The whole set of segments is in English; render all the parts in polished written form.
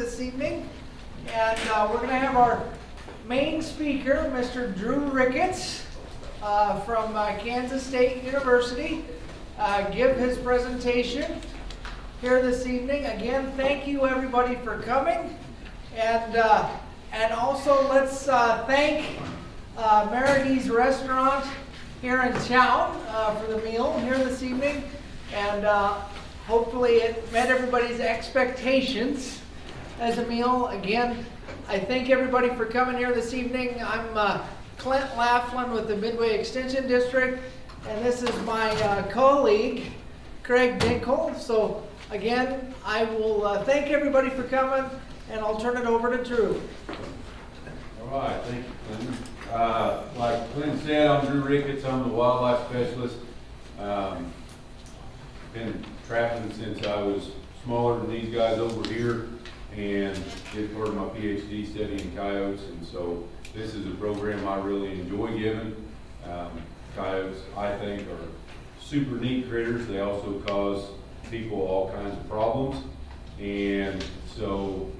this evening. And we're going to have our main speaker, Mr. Drew Ricketts from Kansas State University, give his presentation here this evening. Again, thank you everybody for coming. And also let's thank Merity's Restaurant here in town for the meal here this evening. And hopefully it met everybody's expectations as a meal. Again, I thank everybody for coming here this evening. I'm Clint Laughlin with the Midway Extension District, and this is my colleague, Craig Dinkle. So again, I will thank everybody for coming, and I'll turn it over to Drew. All right, thank you, Clinton. Like Clinton said, I'm Drew Ricketts. I'm the wildlife specialist. Been trapping since I was smaller than these guys over here, and did part of my PhD studying coyotes, and so this is a program I really enjoy giving. Coyotes, I think, are super neat critters. They also cause people all kinds of problems, and so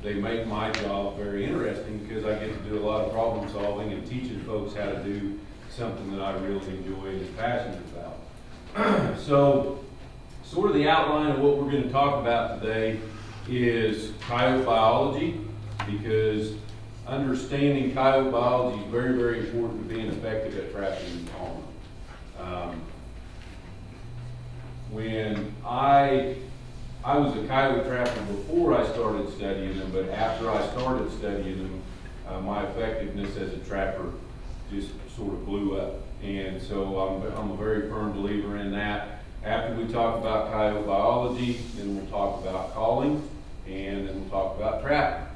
they make my job very interesting because I get to do a lot of problem solving and teaching folks how to do something that I really enjoy and am passionate about. So, sort of the outline of what we're going to talk about today is coyote biology, because understanding coyote biology is very, very important to being effective at trapping and calling. When I was a coyote trapper before I started studying them, but after I started studying them, my effectiveness as a trapper just sort of blew up. And so I'm a very firm believer in that. After we talk about coyote biology, then we'll talk about calling, and then we'll talk about trapping.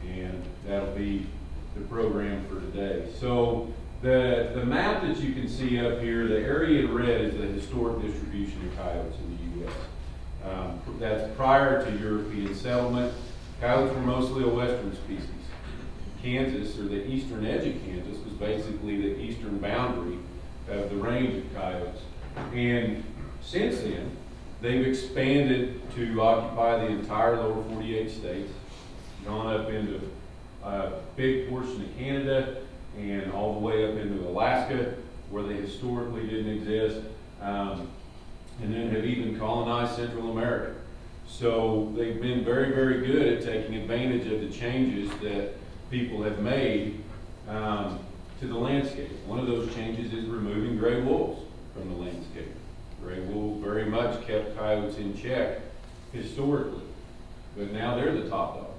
And that'll be the program for today. So the map that you can see up here, the area in red is the historic distribution of coyotes in the U.S. That's prior to European settlement. Coyotes were mostly a western species. Kansas, or the eastern edge of Kansas, was basically the eastern boundary of the range of coyotes. And since then, they've expanded to occupy the entire lower 48 states, gone up into a big portion of Canada, and all the way up into Alaska, where they historically didn't exist, and then have even colonized Central America. So they've been very, very good at taking advantage of the changes that people have made to the landscape. One of those changes is removing gray wolves from the landscape. Gray wolves very much kept coyotes in check historically, but now they're the top dog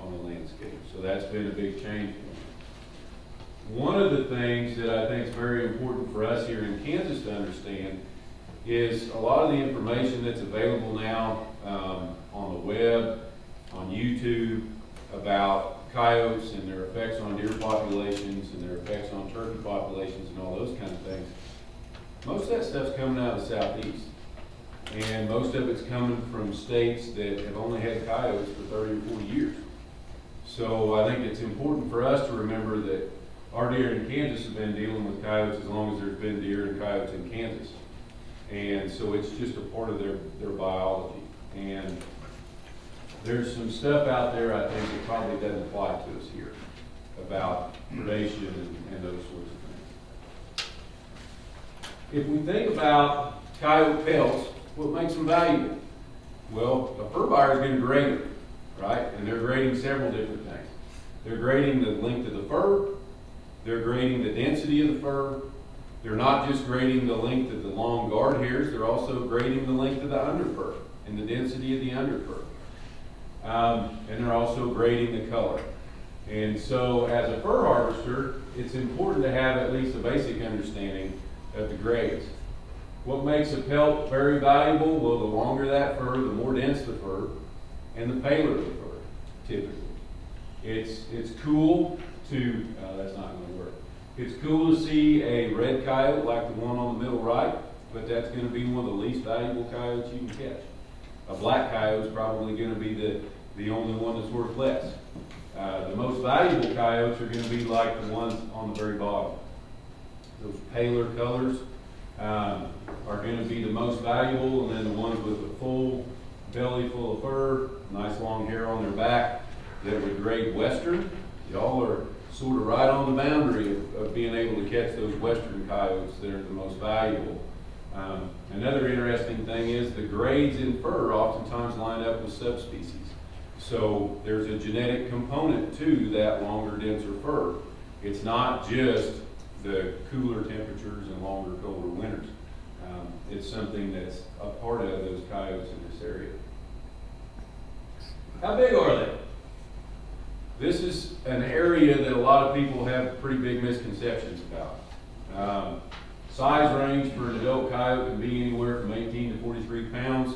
on the landscape. So that's been a big change for them. One of the things that I think is very important for us here in Kansas to understand is a lot of the information that's available now on the web, on YouTube, about coyotes and their effects on deer populations and their effects on turkey populations and all those kind of things. Most of that stuff's coming out of the southeast, and most of it's coming from states that have only had coyotes for 30 or 40 years. So I think it's important for us to remember that our deer in Kansas have been dealing with coyotes as long as there's been deer and coyotes in Kansas. And so it's just a part of their biology. And there's some stuff out there I think that probably doesn't apply to us here about predation and those sorts of things. If we think about coyote pelts, what makes them valuable? Well, a fur buyer is going to grade them, right? And they're grading several different things. They're grading the length of the fur. They're grading the density of the fur. They're not just grading the length of the long guard hairs, they're also grading the length of the underfur and the density of the underfur. And they're also grading the color. And so as a fur harvester, it's important to have at least a basic understanding of the grades. What makes a pelt very valuable? Well, the longer that fur, the more dense the fur, and the paler the fur, typically. It's cool to, that's not going to work. It's cool to see a red coyote like the one on the middle right, but that's going to be one of the least valuable coyotes you can catch. A black coyote is probably going to be the only one that's worth less. The most valuable coyotes are going to be like the ones on the very bottom. Those paler colors are going to be the most valuable, and then the ones with a full belly full of fur nice long hair on their back that would grade western. Y'all are sort of right on the boundary of being able to catch those western coyotes that are the most valuable. Another interesting thing is the grades in fur oftentimes line up with subspecies. So there's a genetic component to that longer, denser fur. It's not just the cooler temperatures and longer, colder winters. It's something that's a part of those coyotes in this area. How big are they? This is an area that a lot of people have pretty big misconceptions about. Size range for an adult coyote can be anywhere from 18 to 43 pounds.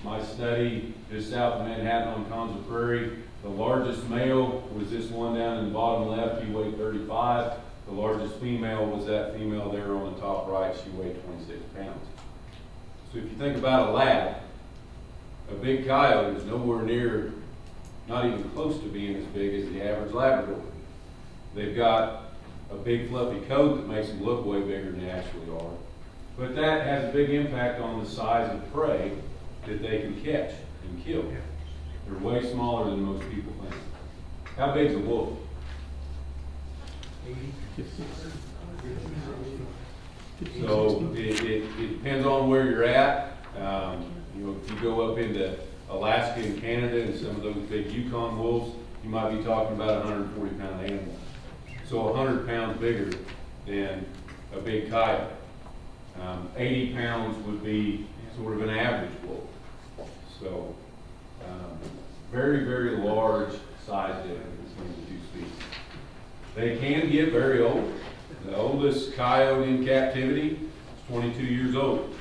My study just south of Manhattan on Konza Prairie, the largest male was this one down in the bottom left. He weighed 35. The largest female was that female there on the top right. She weighed 26 pounds. So if you think about a lab, a big coyote is nowhere near, not even close to being as big as the average Labrador. They've got a big fluffy coat that makes them look way bigger than they actually are. But that has a big impact on the size of prey that they can catch and kill. They're way smaller than most people think. How big's a wolf? So it depends on where you're at. You know, if you go up into Alaska and Canada and some of those big Yukon wolves, you might be talking about a 140-pound animal. So 100 pounds bigger than a big coyote. 80 pounds would be sort of an average wolf. So very, very large size difference between the two species. They can get very old. The oldest coyote in captivity is 22 years old.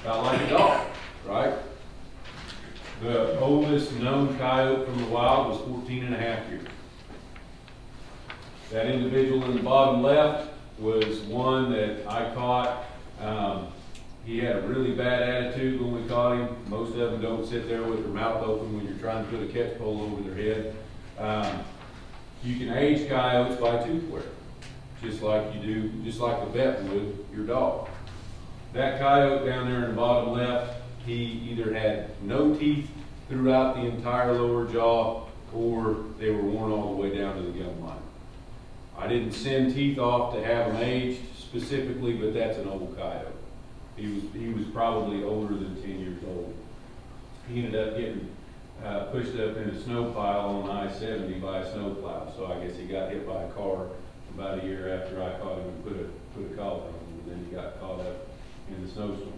About like a dog, right? The oldest known coyote from the wild was 14 and a half years. That individual in the bottom left was one that I caught. He had a really bad attitude when we caught him. Most of them don't sit there with their mouth open when you're trying to put a catch pole over their head. You can age coyotes by tooth wear, just like the vet would your dog. That coyote down there in the bottom left, he either had no teeth throughout the entire lower jaw, or they were worn all the way down to the gum line. I didn't send teeth off to have them aged specifically, but that's an old coyote. He was probably older than 10 years old. He ended up getting pushed up in a snow pile on I-70 by a snowplow. So I guess he got hit by a car about a year after I caught him and put a collar on him, and then he got caught up in the snowstorm.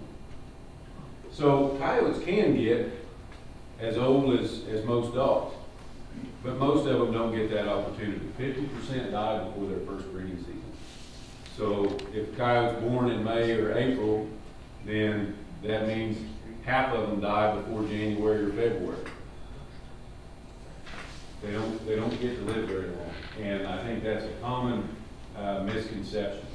So coyotes can get as old as most dogs, but most of them don't get that opportunity. 50% die before their first breeding season. So if a coyote's born in May or April, then that means half of them die before January or February. They don't get to live very long, and I think that's a common misconception.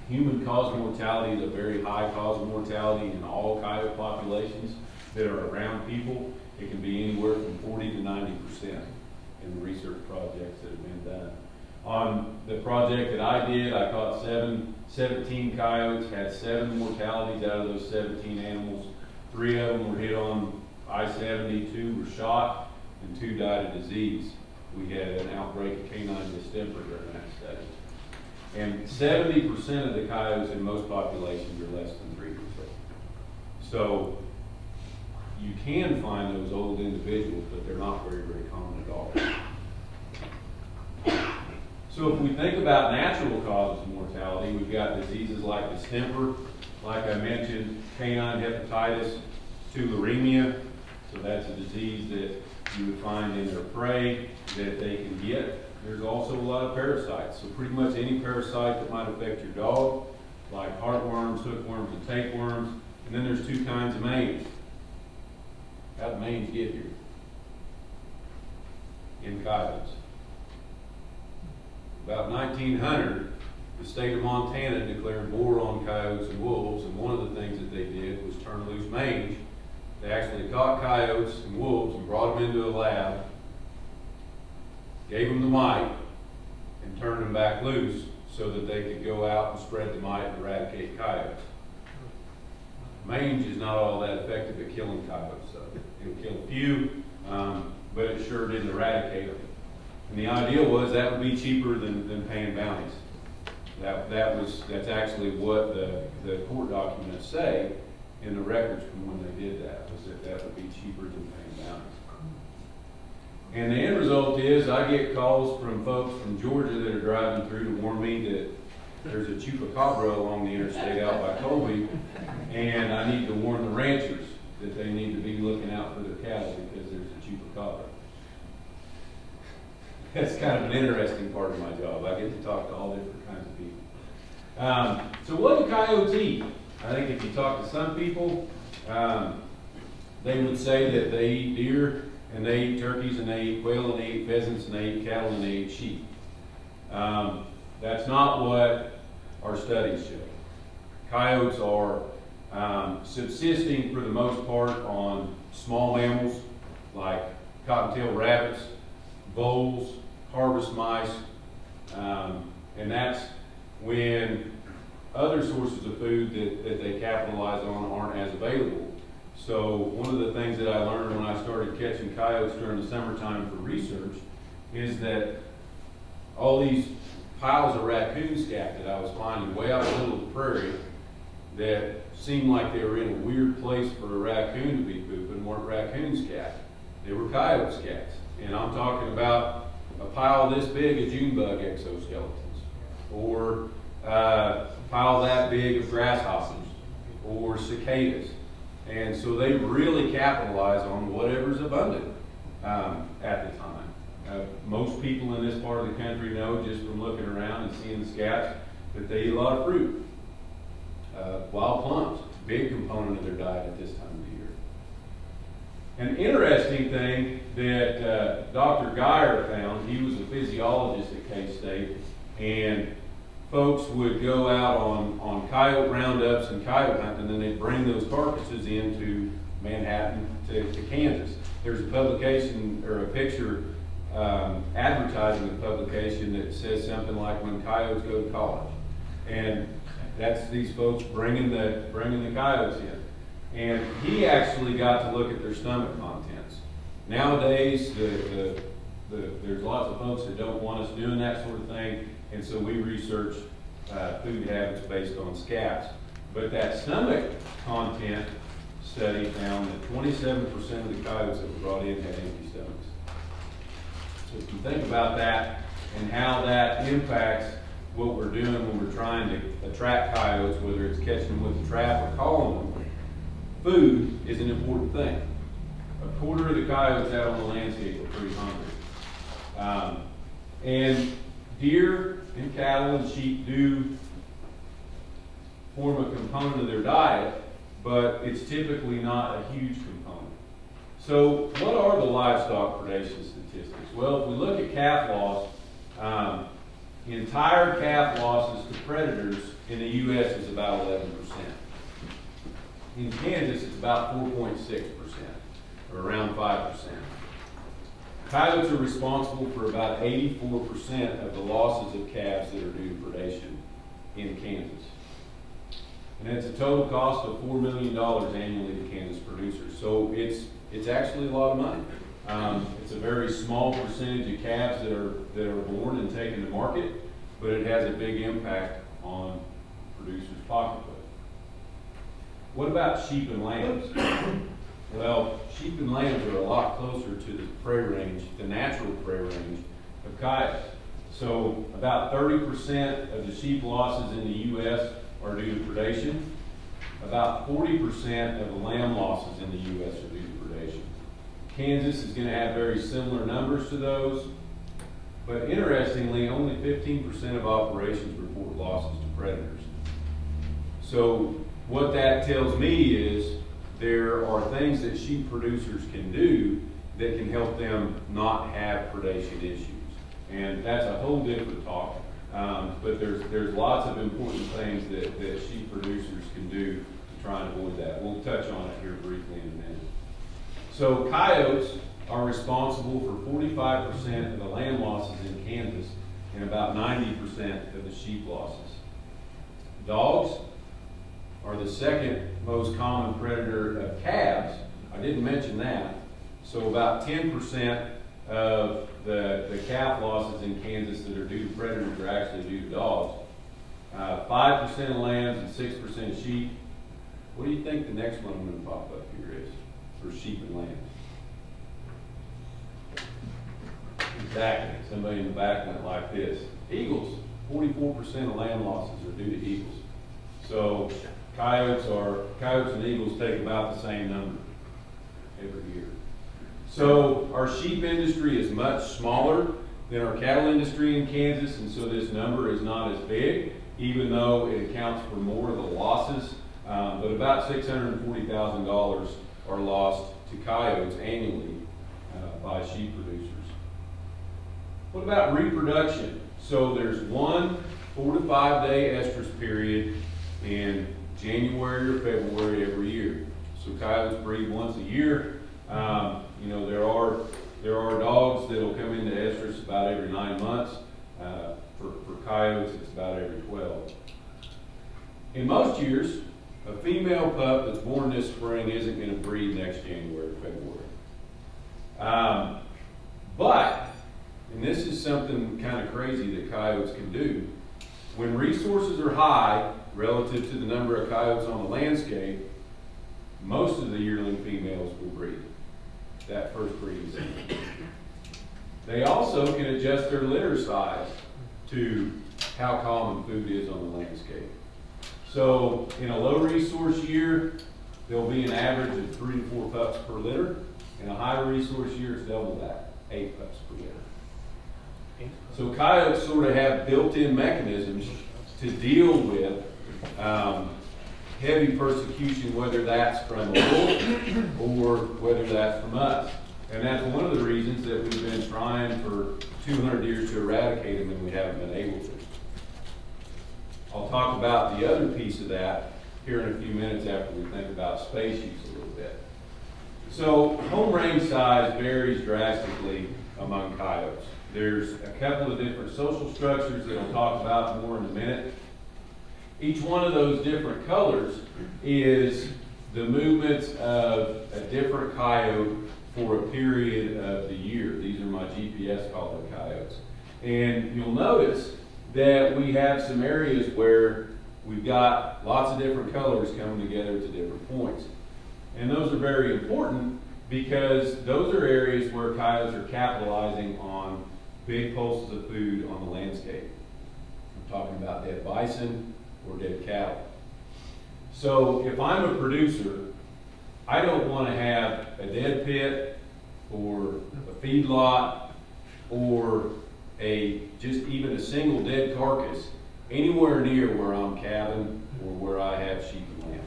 Human cause of mortality is a very high cause of mortality in all coyote populations that are around people. It can be anywhere from 40 to 90% in the research projects that have been done. On the project that I did, I caught 17 coyotes, had 7 mortalities out of those 17 animals. 3 of them were hit on I-70, 2 were shot, and 2 died of disease. We had an outbreak of canine distemper during that study. And 70% of the coyotes in most populations are less than 3%. So you can find those old individuals, but they're not very, very common at all. So if we think about natural causes of mortality, we've got diseases like distemper, like I mentioned, canine hepatitis, tularemia. So that's a disease that you would find in their prey that they can get. There's also a lot of parasites. So pretty much any parasite that might affect your dog, like heartworms, hookworms, and tapeworms. And then there's 2 kinds of mange. How did mange get here? In coyotes. About 1900, the state of Montana declared war on coyotes and wolves, and one of the things that they did was turn loose mange. They actually caught coyotes and wolves and brought them into a lab, gave them the mite, and turned them back loose so that they could go out and spread the mite and eradicate coyotes. Mange is not all that effective at killing coyotes, though. It'll kill a few, but it sure didn't eradicate them. And the idea was that would be cheaper than paying bounties. That's actually what the court documents say in the records from when they did that, was that would be cheaper than paying bounties. And the end result is I get calls from folks from Georgia that are driving through to warn me that there's a chupacabra along the interstate out by Colby, and I need to warn the ranchers that they need to be looking out for their cattle because there's a chupacabra. That's kind of an interesting part of my job. I get to talk to all different kinds of people. So what do coyotes eat? I think if you talk to some people, they would say that they eat deer, and they eat turkeys, and they eat quail, and they eat pheasants, and they eat cattle, and they eat sheep. That's not what our studies show. Coyotes are subsisting for the most part on small mammals like cottontail rabbits, voles, harvest mice, and that's when other sources of food that they capitalize on aren't as available. So one of the things that I learned when I started catching coyotes during the summertime for research is that all these piles of raccoon scat that I was finding way out in the middle of the prairie that seemed like they were in a weird place for a raccoon to be pooping weren't raccoon scat. They were coyote scats. And I'm talking about a pile this big of June bug exoskeletons, or a pile that big of grasshoppers, or cicadas. And so they really capitalize on whatever's abundant at the time. Most people in this part of the country know, just from looking around and seeing the scats, that they eat a lot of fruit. Wild plums, big component of their diet at this time of the year. An interesting thing that Dr. Geyer found, he was a physiologist at K-State, and folks would go out on coyote roundups and coyote hunting, and then they'd bring those carcasses into Manhattan to Kansas. There's a publication or a picture advertising the publication that says something like "When Coyotes Go to College," and that's these folks bringing the coyotes in. And he actually got to look at their stomach contents. Nowadays, there's lots of folks that don't want us doing that sort of thing, and so we research food habits based on scats. But that stomach content study found that 27% of the coyotes that were brought in had empty stomachs. So if you think about that and how that impacts what we're doing when we're trying to attract coyotes, whether it's catching them with a trap or calling them, food is an important thing. A quarter of the coyotes out on the landscape are pretty hungry. And deer and cattle and sheep do form a component of their diet, but it's typically not a huge component. So what are the livestock predation statistics? Well, if we look at calf loss, entire calf losses to predators in the U.S. is about 11%. In Kansas, it's about 4.6%, or around 5%. Coyotes are responsible for about 84% of the losses of calves that are due to predation in Kansas. And it's a total cost of $4 million annually to Kansas producers. So it's actually a lot of money. It's a very small percentage of calves that are born and taken to market, but it has a big impact on producers' pocketbook. What about sheep and lambs? Well, sheep and lambs are a lot closer to the prey range, the natural prey range of coyotes. So about 30% of the sheep losses in the U.S. are due to predation. About 40% of the lamb losses in the U.S. are due to predation. Kansas is going to have very similar numbers to those, but interestingly, only 15% of operations report losses to predators. So what that tells me is there are things that sheep producers can do that can help them not have predation issues. And that's a whole different talk. But there's lots of important things that sheep producers can do to try and avoid that. We'll touch on it here briefly in a minute. So coyotes are responsible for 45% of the lamb losses in Kansas and about 90% of the sheep losses. Dogs are the second most common predator of calves, I didn't mention that. So about 10% of the calf losses in Kansas that are due to predators are actually due to dogs. 5% of lambs and 6% of sheep. What do you think the next one I'm going to pop up here is for sheep and lambs? Exactly. Somebody in the back went like this. Eagles. 44% of lamb losses are due to eagles. So coyotes and eagles take about the same number every year. So our sheep industry is much smaller than our cattle industry in Kansas, and so this number is not as big, even though it accounts for more of the losses. But about $640,000 are lost to coyotes annually by sheep producers. What about reproduction? So there's one 4 to 5 day estrus period in January or February every year. So coyotes breed once a year. You know, there are dogs that'll come into estrus about every 9 months. For coyotes, it's about every 12. In most years, a female pup that's born this spring isn't going to breed next January or February. But, and this is something kind of crazy that coyotes can do, when resources are high relative to the number of coyotes on the landscape, most of the yearling females will breed that first breeding season. They also can adjust their litter size to how common food is on the landscape. So in a low resource year, there'll be an average of 3 to 4 pups per litter. In a high resource year, it's double that, 8 pups per litter. So coyotes sort of have built-in mechanisms to deal with heavy persecution, whether that's from a wolf or whether that's from us. And that's one of the reasons that we've been trying for 200 years to eradicate them and we haven't been able to. I'll talk about the other piece of that here in a few minutes after we think about space use a little bit. So home range size varies drastically among coyotes. There's a couple of different social structures that I'll talk about more in a minute. Each one of those different colors is the movements of a different coyote for a period of the year. These are my GPS collar coyotes. And you'll notice that we have some areas where we've got lots of different colors coming together to different points. And those are very important because those are areas where coyotes are capitalizing on big pulses of food on the landscape. I'm talking about dead bison or dead cattle. So if I'm a producer, I don't want to have a dead pit or a feedlot or just even a single dead carcass anywhere near where I'm calving or where I have sheep and lambs.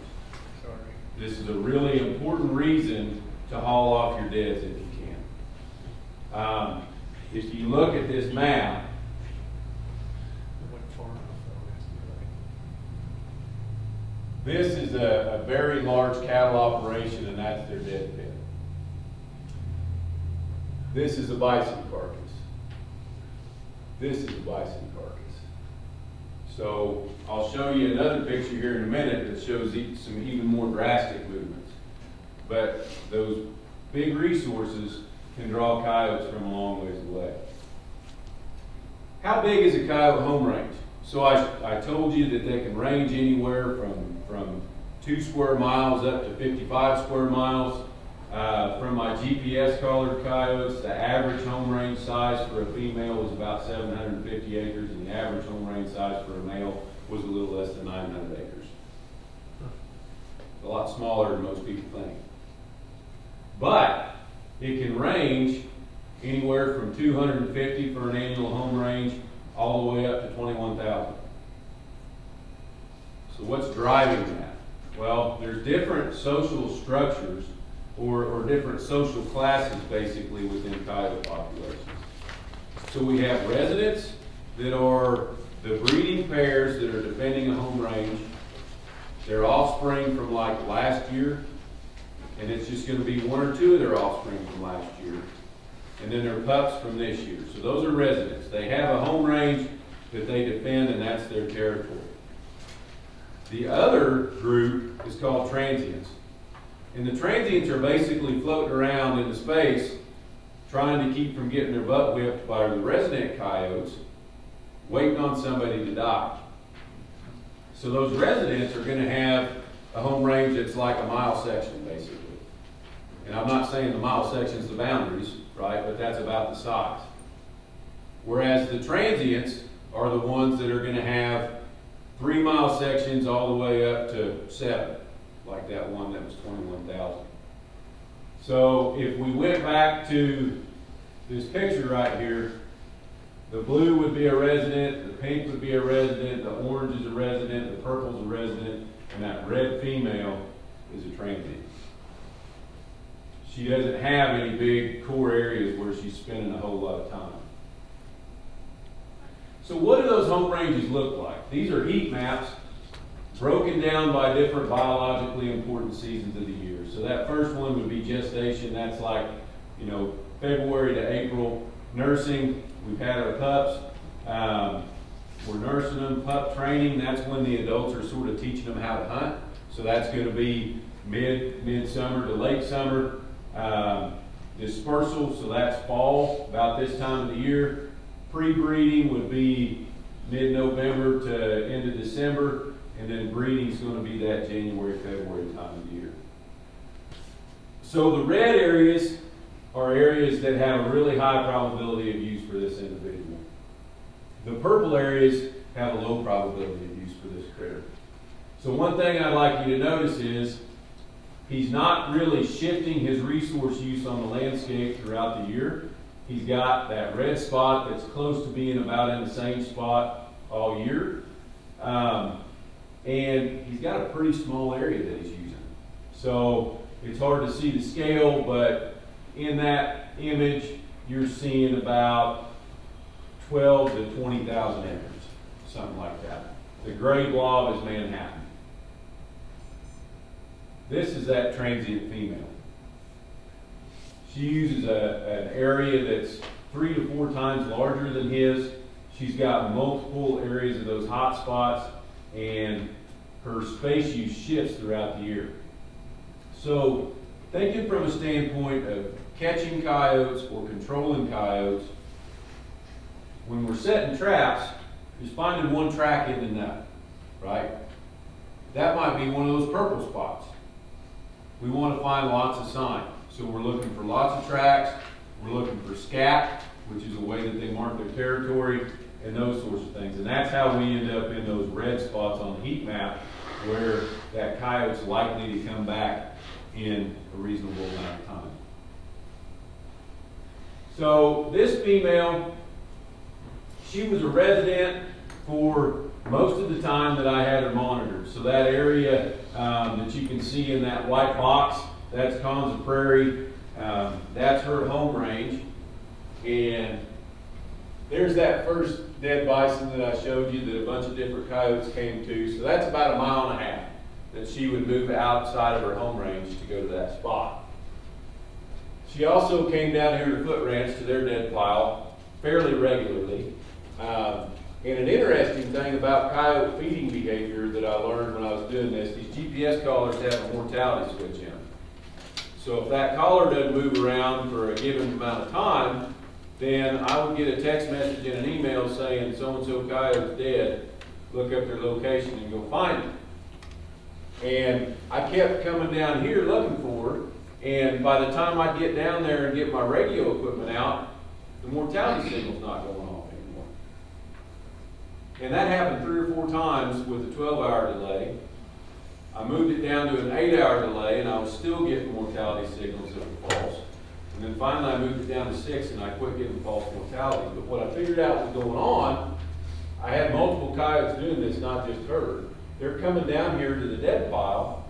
Sorry. This is a really important reason to haul off your deads if you can. If you look at this map, this is a very large cattle operation, and that's their dead pit. This is a bison carcass. This is a bison carcass. So I'll show you another picture here in a minute that shows some even more drastic movements. But those big resources can draw coyotes from a long ways away. How big is a coyote home range? So I told you that they can range anywhere from 2 square miles up to 55 square miles. From my GPS collared coyotes, the average home range size for a female was about 750 acres, and the average home range size for a male was a little less than 900 acres. A lot smaller than most people think. But it can range anywhere from 250 for an annual home range all the way up to 21,000. So what's driving that? Well, there's different social structures or different social classes basically within coyote populations. So we have residents that are the breeding pairs that are defending a home range, their offspring from like last year, and it's just going to be 1 or 2 of their offspring from last year, and then their pups from this year. So those are residents. They have a home range that they defend, and that's their territory. The other group is called transients. And the transients are basically floating around in the space, trying to keep from getting their butt whipped by the resident coyotes, waiting on somebody to die. So those residents are going to have a home range that's like a mile section, basically. And I'm not saying the mile section's the boundaries, right? But that's about the size. Whereas the transients are the ones that are going to have 3 mile sections all the way up to 7, like that one that was 21,000. So if we went back to this picture right here, the blue would be a resident, the pink would be a resident, the orange is a resident, the purple is a resident, and that red female is a transient. She doesn't have any big core areas where she's spending a whole lot of time. So what do those home ranges look like? These are heat maps broken down by different biologically important seasons of the year. So that first one would be gestation. That's like, February to April. Nursing, we've had our pups. We're nursing them. Pup training, that's when the adults are sort of teaching them how to hunt. So that's going to be mid-summer to late summer. Dispersal, so that's fall, about this time of the year. Pre-breeding would be mid-November to end of December, and then breeding is going to be that January, February time of the year. So the red areas are areas that have a really high probability of use for this individual. The purple areas have a low probability of use for this critter. So one thing I'd like you to notice is he's not really shifting his resource use on the landscape throughout the year. He's got that red spot that's close to being about in the same spot all year. And he's got a pretty small area that he's using. So it's hard to see the scale, but in that image, you're seeing about 12 to 20,000 acres, something like that. The gray blob is Manhattan. This is that transient female. She uses an area that's 3 to 4 times larger than his. She's got multiple areas of those hot spots, and her space use shifts throughout the year. So, thinking from a standpoint of catching coyotes or controlling coyotes, when we're setting traps, just finding one track in the nut, right? That might be one of those purple spots. We want to find lots of sign. So we're looking for lots of tracks, we're looking for scat, which is a way that they mark their territory, and those sorts of things. And that's how we end up in those red spots on the heat map where that coyote's likely to come back in a reasonable amount of time. So this female, she was a resident for most of the time that I had her monitored. So that area that you can see in that white box, that's Konza Prairie. That's her home range. And there's that first dead bison that I showed you that a bunch of different coyotes came to. So that's about 1.5 miles that she would move outside of her home range to go to that spot. She also came down here to Foot Ranch to their dead pile fairly regularly. And an interesting thing about coyote feeding behavior that I learned when I was doing this, these GPS collars have a mortality switch in them. So if that collar doesn't move around for a given amount of time, then I would get a text message and an email saying so-and-so coyote's dead, look up their location and go find them. And I kept coming down here looking for her, and by the time I get down there and get my radio equipment out, the mortality signal's not going off anymore. And that happened 3 or 4 times with a 12-hour delay. I moved it down to an 8-hour delay, and I was still getting mortality signals that were false. And then finally I moved it down to 6, and I quit getting false mortality. But what I figured out was going on, I had multiple coyotes doing this, not just her. They're coming down here to the dead pile,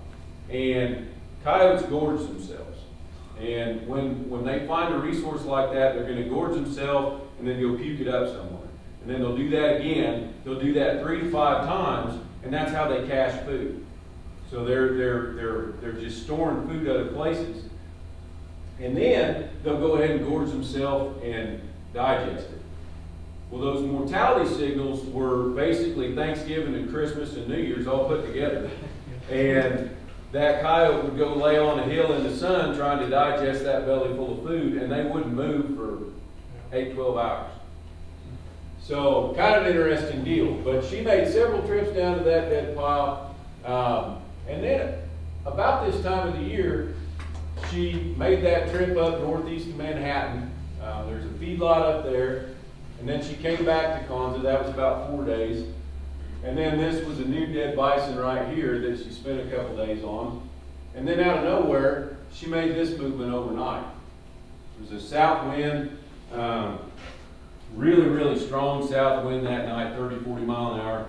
and coyotes gorge themselves. And when they find a resource like that, they're going to gorge themselves and then go puke it up somewhere. And then they'll do that again. They'll do that 3 to 5 times, and that's how they cache food. So they're just storing food other places. And then they'll go ahead and gorge themselves and digest it. Well, those mortality signals were basically Thanksgiving and Christmas and New Year's all put together. And that coyote would go lay on a hill in the sun trying to digest that belly full of food, and they wouldn't move for 8, 12 hours. So, kind of an interesting deal. But she made several trips down to that dead pile. And then, about this time of the year, she made that trip up northeast of Manhattan. There's a feedlot up there. And then she came back to Konza. That was about 4 days. And then this was a new dead bison right here that she spent a couple days on. And then out of nowhere, she made this movement overnight. There was a south wind, really, really strong south wind that night, 30, 40 mile an hour.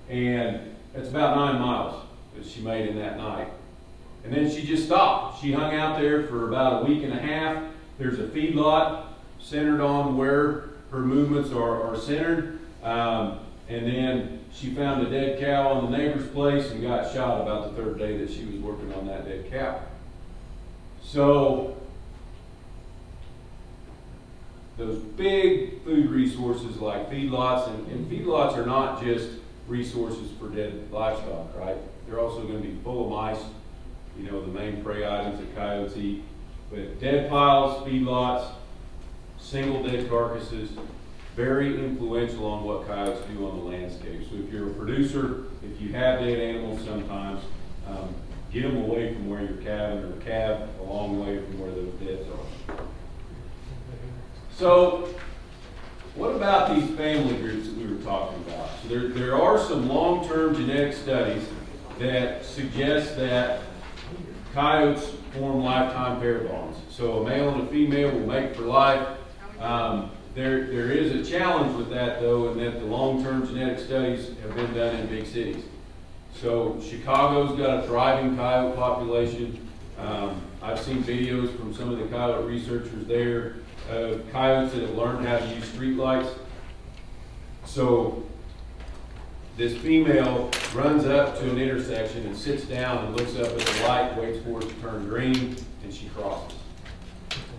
And it's about 9 miles that she made in that night. And then she just stopped. She hung out there for about a week and a half. There's a feedlot centered on where her movements are centered. And then she found a dead cow on the neighbor's place and got shot about the 3rd day that she was working on that dead cow. So, those big food resources like feedlots, and feedlots are not just resources for dead livestock, right? They're also going to be full of mice, you know, the main prey items that coyotes eat. But dead piles, feedlots, single dead carcasses, very influential on what coyotes do on the landscape. So if you're a producer, if you have dead animals sometimes, get them away from where you're calving, or calve a long way from where those deads are. So what about these family groups that we were talking about? So there are some long-term genetic studies that suggest that coyotes form lifetime pair bonds. So a male and a female will mate for life. There is a challenge with that, though, in that the long-term genetic studies have been done in big cities. So Chicago's got a thriving coyote population. I've seen videos from some of the coyote researchers there of coyotes that have learned how to use street lights. So this female runs up to an intersection and sits down and looks up at the light, waits for it to turn green, and she crosses.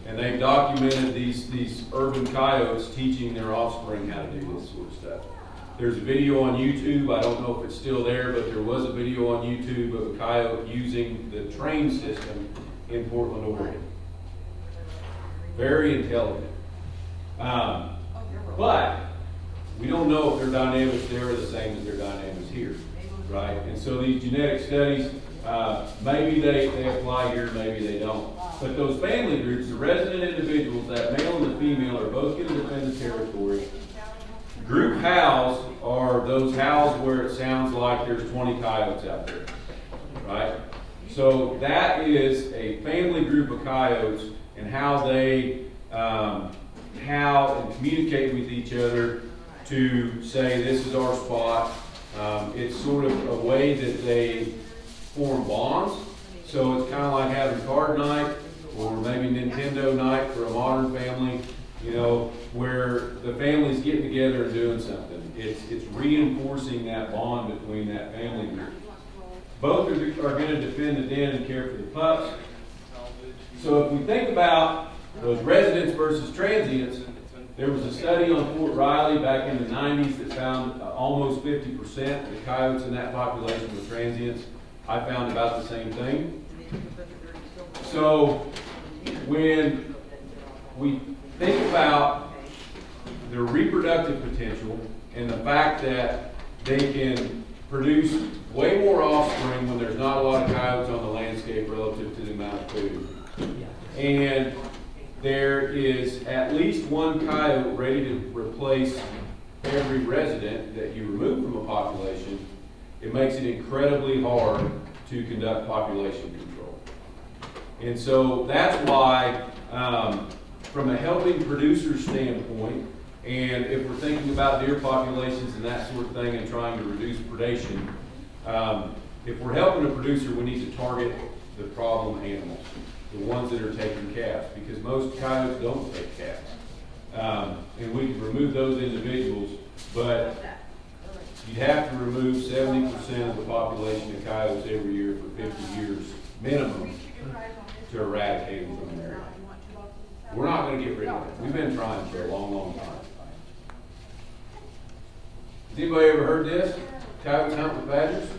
And they've documented these urban coyotes teaching their offspring how to do this sort of stuff. There's a video on YouTube, I don't know if it's still there, but there was a video on YouTube of a coyote using the train system in Portland, Oregon. Very intelligent. But we don't know if their dynamics there are the same as their dynamics here, right? And so these genetic studies, maybe they apply here, maybe they don't. But those family groups, the resident individuals, that male and the female, are both going to defend the territory. Group howls are those howls where it sounds like there's 20 coyotes out there, right? So that is a family group of coyotes and how they howl and communicate with each other to say this is our spot. It's sort of a way that they form bonds. So it's kind of like having card night or maybe Nintendo night for a modern family, you know, where the family's getting together and doing something. It's reinforcing that bond between that family group. Both are going to defend the den and care for the pups. So if we think about those residents versus transients, there was a study on Fort Riley back in the 90s that found almost 50% of the coyotes in that population were transients. I found about the same thing. So when we think about their reproductive potential and the fact that they can produce way more offspring when there's not a lot of coyotes on the landscape relative to the amount of food. And there is at least one coyote ready to replace every resident that you remove from a population. It makes it incredibly hard to conduct population control. And so that's why, from a helping producer standpoint, and if we're thinking about deer populations and that sort of thing and trying to reduce predation, if we're helping a producer, we need to target the problem animals, the ones that are taking calves, because most coyotes don't take calves. And we can remove those individuals, but you'd have to remove 70% of the population of coyotes every year for 50 years minimum to eradicate them from the area. We're not going to get rid of them. We've been trying for a long, long time. Has anybody ever heard this? Coyotes hunt with badgers?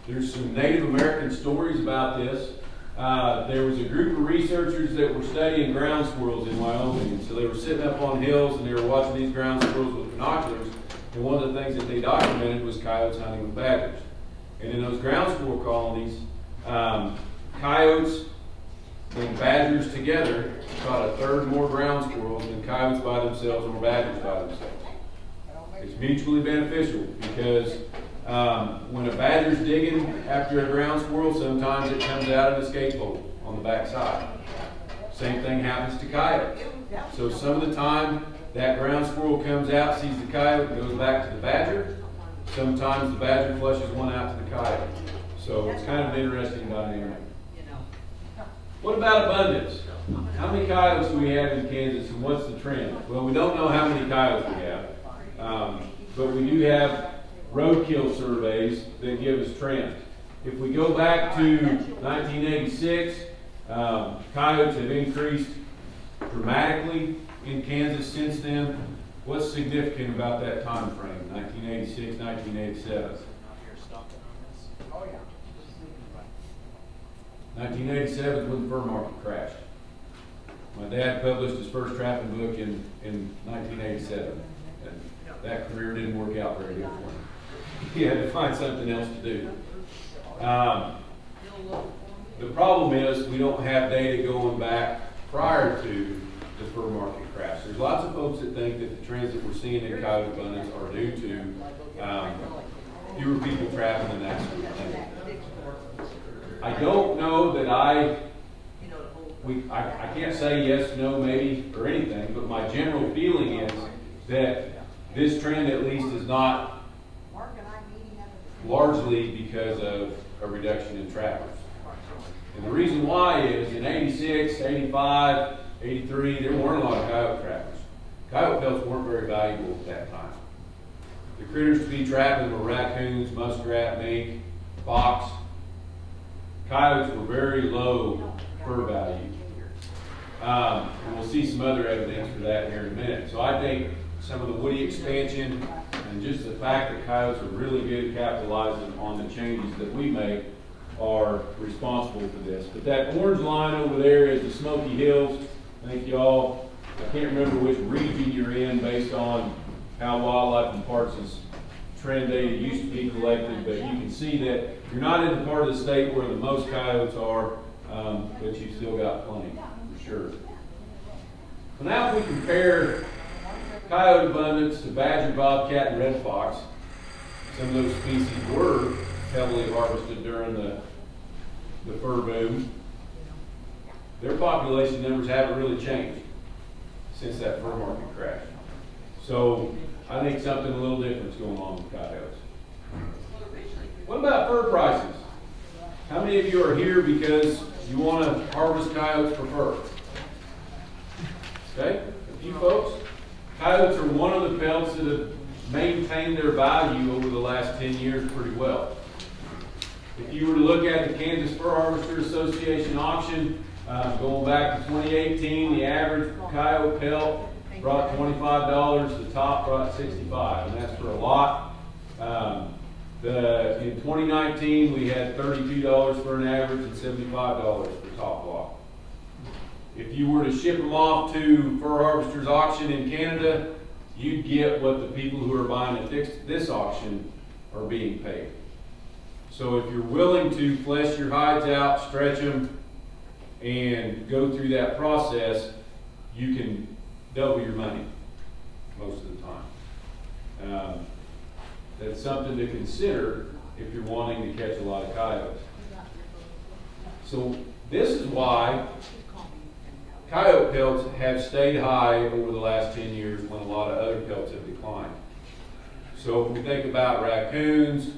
There's some Native American stories about this. There was a group of researchers that were studying ground squirrels in Wyoming, and so they were sitting up on hills and they were watching these ground squirrels with binoculars, and one of the things that they documented was coyotes hunting with badgers. And in those ground squirrel colonies, coyotes and badgers together caught a third more ground squirrels than coyotes by themselves or badgers by themselves. It's mutually beneficial because when a badger's digging after a ground squirrel, sometimes it comes out of an escape hole on the back side. Same thing happens to coyotes. So some of the time, that ground squirrel comes out, sees the coyote, and goes back to the badger. Sometimes the badger flushes one out to the coyote. So it's kind of an interesting dynamic. What about abundance? How many coyotes do we have in Kansas, and what's the trend? Well, we don't know how many coyotes we have, but we do have roadkill surveys that give us trends. If we go back to 1986, coyotes have increased dramatically in Kansas since then. What's significant about that time frame, 1986, 1987? 1987 is when the fur market crashed. My dad published his first trapping book in 1987, and that career didn't work out very good for him. He had to find something else to do. The problem is we don't have data going back prior to the fur market crash. There's lots of folks that think that the trends that we're seeing in coyote abundance are due to fewer people trapping and that sort of thing. I don't know that I can't say yes, no, maybe, or anything, but my general feeling is that this trend at least is not largely because of a reduction in trappers. And the reason why is in 86, 85, 83, there weren't a lot of coyote trappers. Coyote pelts weren't very valuable at that time. The critters to be trapping were raccoons, muskrat, mink, fox. Coyotes were very low fur value. And we'll see some other evidence for that here in a minute. So I think some of the woody expansion and just the fact that coyotes are really good at capitalizing on the changes that we make are responsible for this. But that orange line over there is the Smoky Hills. I think y'all, I can't remember which region you're in based on how Wildlife and Parks' trend data used to be collected, but you can see that you're not in the part of the state where the most coyotes are, but you've still got plenty, for sure. So now if we compare coyote abundance to badger, bobcat, and red fox, some of those species were heavily harvested during the fur boom. Their population numbers haven't really changed since that fur market crash. So I think something a little different is going on with coyotes. What about fur prices? How many of you are here because you want to harvest coyotes for fur? Okay, a few folks. Coyotes are one of the pelts that have maintained their value over the last 10 years pretty well. If you were to look at the Kansas Fur Harvesters Association auction, going back to 2018, the average coyote pelt brought $25, the top brought $65, and that's for a lot. In 2019, we had $32 for an average and $75 for top block. If you were to ship them off to Fur Harvesters Auction in Canada, you'd get what the people who are buying at this auction are being paid. So if you're willing to flesh your hides out, stretch them, and go through that process, you can double your money most of the time. That's something to consider if you're wanting to catch a lot of coyotes. So this is why coyote pelts have stayed high over the last 10 years when a lot of other pelts have declined. So if we think about raccoons,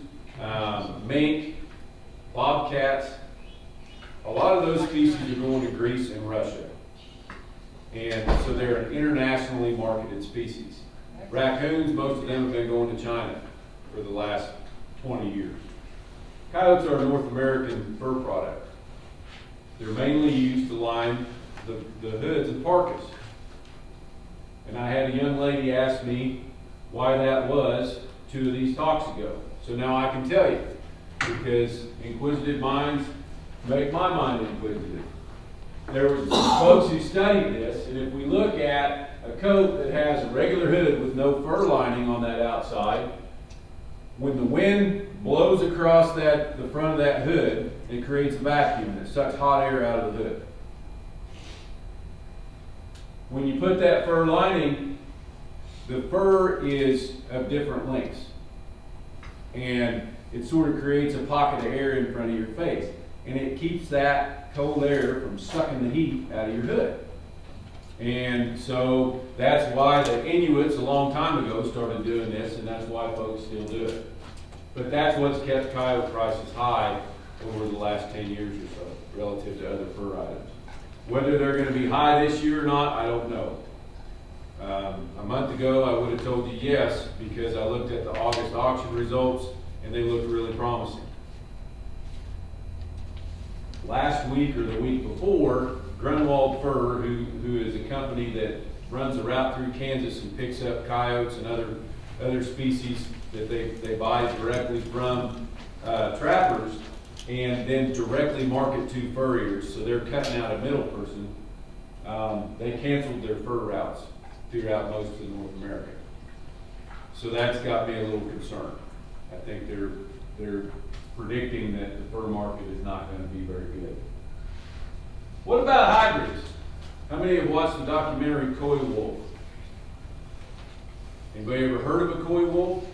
mink, bobcats, a lot of those species are going to Greece and Russia. And so they're an internationally marketed species. Raccoons, most of them have been going to China for the last 20 years. Coyotes are a North American fur product. They're mainly used to line the hoods of parkas. And I had a young lady ask me why that was 2 of these talks ago. So now I can tell you. because inquisitive minds make my mind inquisitive. There was some folks who studied this, and if we look at a coat that has a regular hood with no fur lining on that outside, when the wind blows across the front of that hood, it creates a vacuum and it sucks hot air out of the hood. When you put that fur lining, the fur is of different lengths, and it sort of creates a pocket of air in front of your face, and it keeps that cold air from sucking the heat out of your hood. And so that's why the Inuits a long time ago started doing this, and that's why folks still do it. But that's what's kept coyote prices high over the last 10 years or so relative to other fur items. Whether they're going to be high this year or not, I don't know. A month ago I would have told you yes, because I looked at the August auction results and they looked really promising. Last week or the week before, Grunwald Fur, who is a company that runs a route through Kansas and picks up coyotes and other species that they buy directly from trappers and then directly market to furriers, so they're cutting out a middle person. They canceled their fur routes throughout most of North America. So that's got me a little concerned. I think they're predicting that the fur market is not going to be very good. What about hybrids? How many have watched the documentary Coy Wolf? Anybody ever heard of a coy wolf?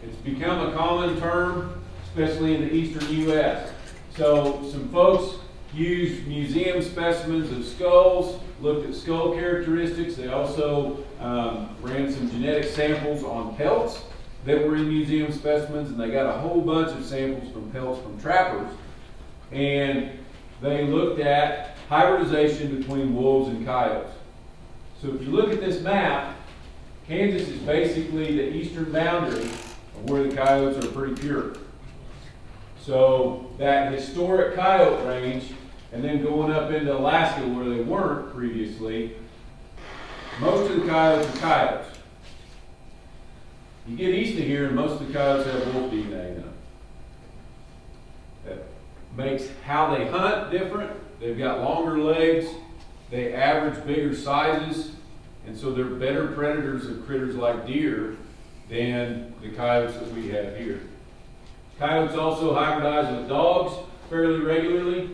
It's become a common term, especially in the eastern U.S. So some folks used museum specimens of skulls, looked at skull characteristics. They also ran some genetic samples on pelts that were in museum specimens, and they got a whole bunch of samples from pelts from trappers. And they looked at hybridization between wolves and coyotes. So if you look at this map, Kansas is basically the eastern boundary of where the coyotes are pretty pure. So that historic coyote range, and then going up into Alaska where they weren't previously, most of the coyotes are coyotes. You get east of here and most of the coyotes have wolf DNA in them. That makes how they hunt different. They've got longer legs, they average bigger sizes, and so they're better predators of critters like deer than the coyotes that we have here. Coyotes also hybridize with dogs fairly regularly.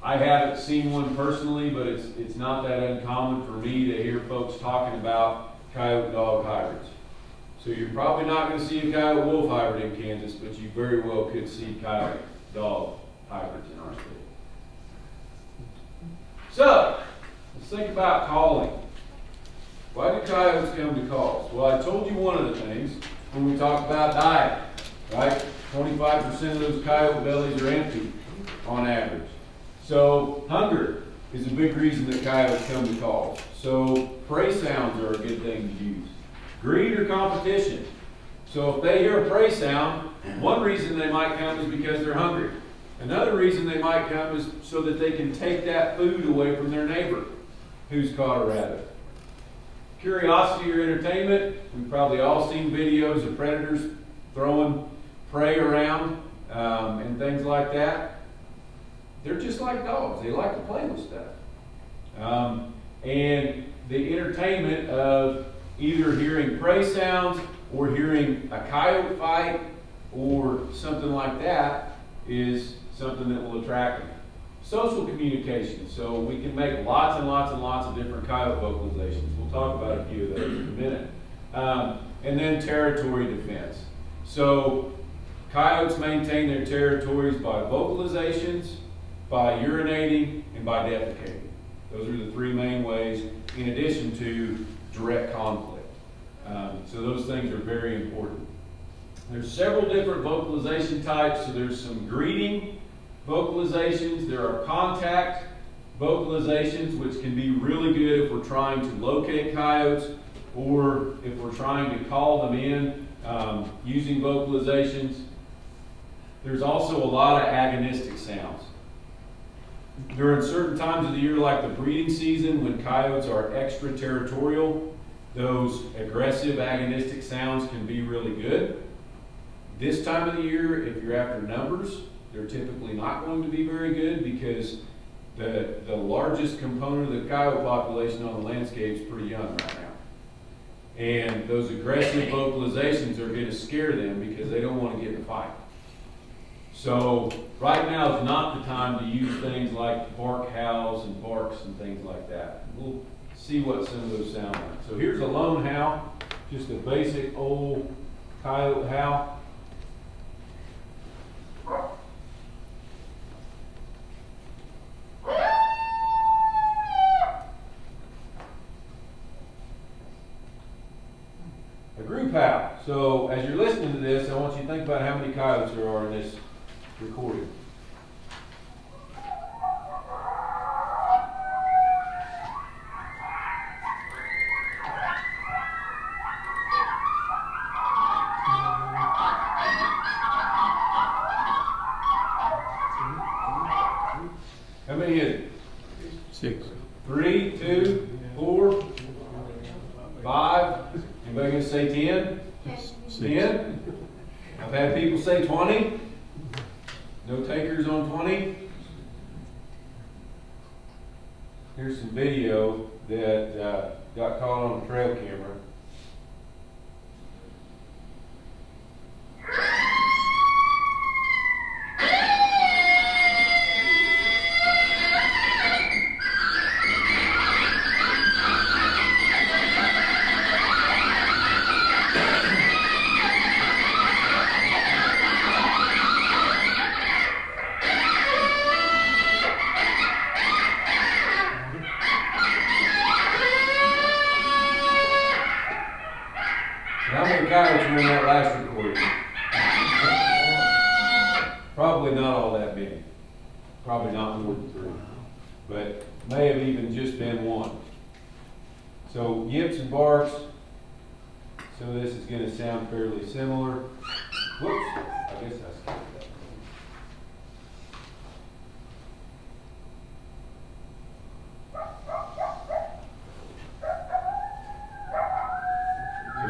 I haven't seen one personally, but it's not that uncommon for me to hear folks talking about coyote dog hybrids. So you're probably not going to see a coyote wolf hybrid in Kansas, but you very well could see coyote dog hybrids in our state. So let's think about calling. Why do coyotes come to calls? Well, I told you one of the things when we talked about diet, right? 25% of those coyote bellies are empty on average. So hunger is a big reason that coyotes come to calls. So prey sounds are a good thing to use. Greed or competition. So if they hear a prey sound, one reason they might come is because they're hungry. Another reason they might come is so that they can take that food away from their neighbor who's caught a rabbit. Curiosity or entertainment. We've probably all seen videos of predators throwing prey around and things like that. They're just like dogs. They like to play with stuff. And the entertainment of either hearing prey sounds or hearing a coyote fight or something like that is something that will attract them. Social communication. So we can make lots and lots and lots of different coyote vocalizations. We'll talk about a few of those in a minute. And then territory defense. So coyotes maintain their territories by vocalizations, by urinating, and by defecating. Those are the three main ways, in addition to direct conflict. So those things are very important. There's several different vocalization types. So there's some greeting vocalizations. There are contact vocalizations, which can be really good if we're trying to locate coyotes or if we're trying to call them in using vocalizations. There's also a lot of agonistic sounds. During certain times of the year, like the breeding season, when coyotes are extraterritorial, those aggressive agonistic sounds can be really good. This time of the year, if you're after numbers, they're typically not going to be very good because the largest component of the coyote population on the landscape is pretty young right now. And those aggressive vocalizations are going to scare them because they don't want to get in a fight. So right now is not the time to use things like bark howls and barks and things like that. We'll see what some of those sound like. So here's a lone howl, just a basic old coyote howl. A group howl. So as you're listening to this, I want you to think about how many coyotes there are in this recording. How many is it? 6. 3, 2, 4, 5. Anybody gonna say 10? 10? I've had people say 20. No takers on 20. Here's some video that got caught on a trail camera. How many coyotes were in that last recording? Probably not all that many. Probably not more than 3. But may have even just been 1. So yips and barks. So this is going to sound fairly similar. Whoops. I guess I skipped that.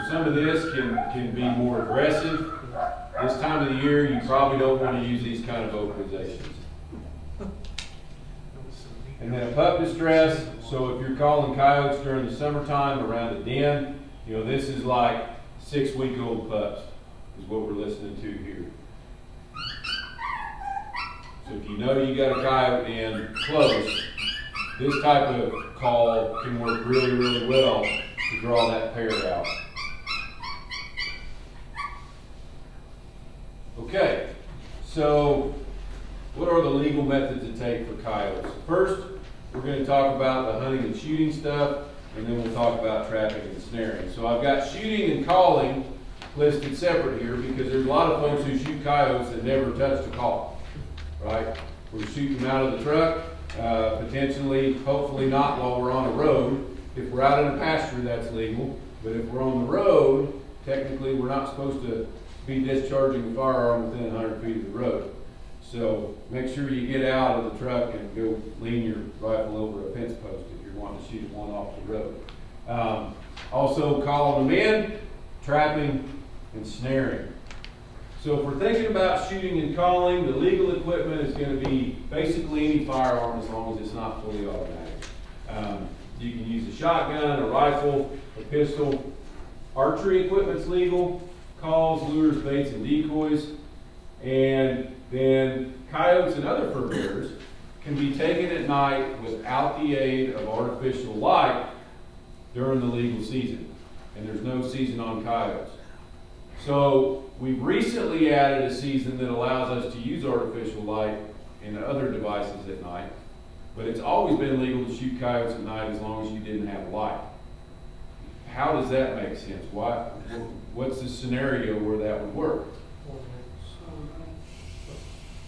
Some of this can be more aggressive. This time of the year, you probably don't want to use these kind of vocalizations. And then a pup distress. So if you're calling coyotes during the summertime around a den, you know, this is like 6-week-old pups is what we're listening to here. So if you know you got a coyote in close, this type of call can work really, really well to draw that pair out. Okay, so what are the legal methods to take for coyotes? First, we're going to talk about the hunting and shooting stuff, and then we'll talk about trapping and snaring. So I've got shooting and calling listed separate here because there's a lot of folks who shoot coyotes that never touch the call, right? We're shooting them out of the truck, potentially, hopefully not while we're on a road. If we're out in a pasture, that's legal, but if we're on the road, technically we're not supposed to be discharging a firearm within 100 feet of the road. So make sure you get out of the truck and go lean your rifle over a fence post if you're wanting to shoot one off the road. Also calling them in, trapping, and snaring. So if we're thinking about shooting and calling, the legal equipment is going to be basically any firearm as long as it's not fully automatic. You can use a shotgun, a rifle, a pistol. Archery equipment's legal. Calls, lures, baits, and decoys. And then coyotes and other fur bearers can be taken at night without the aid of artificial light during the legal season. And there's no season on coyotes. So we've recently added a season that allows us to use artificial light in other devices at night. But it's always been legal to shoot coyotes at night as long as you didn't have light. How does that make sense? What's the scenario where that would work?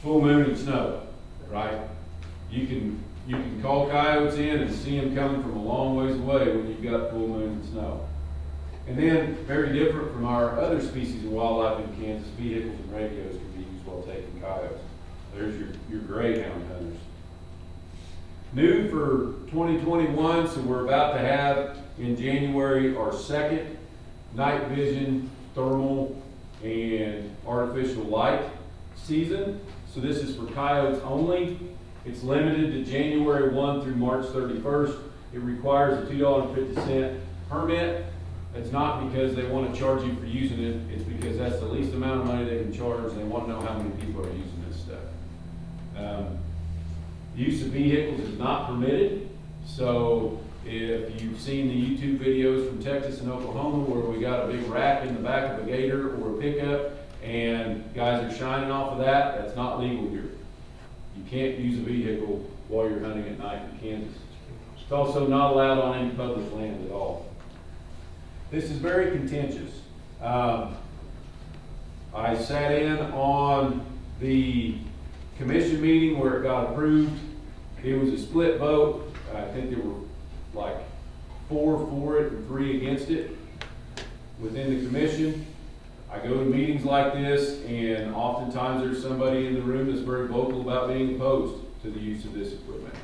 Full moon and snow, right? You can call coyotes in and see them coming from a long ways away when you've got full moon and snow. And then, very different from our other species of wildlife in Kansas, vehicles and radios can be used while taking coyotes. There's your greyhound hunters. New for 2021, so we're about to have in January our second night vision thermal and artificial light season. So this is for coyotes only. It's limited to January 1 through March 31st. It requires a $2.50 permit. It's not because they want to charge you for using it. It's because that's the least amount of money they can charge, and they want to know how many people are using this stuff. Use of vehicles is not permitted. So if you've seen the YouTube videos from Texas and Oklahoma where we got a big rack in the back of a gator or a pickup and guys are shining off of that, that's not legal here. You can't use a vehicle while you're hunting at night in Kansas. It's also not allowed on any public land at all. This is very contentious. I sat in on the commission meeting where it got approved. It was a split vote. I think there were like 4 for it and 3 against it within the commission. I go to meetings like this, and oftentimes there's somebody in the room that's very vocal about being opposed to the use of this equipment.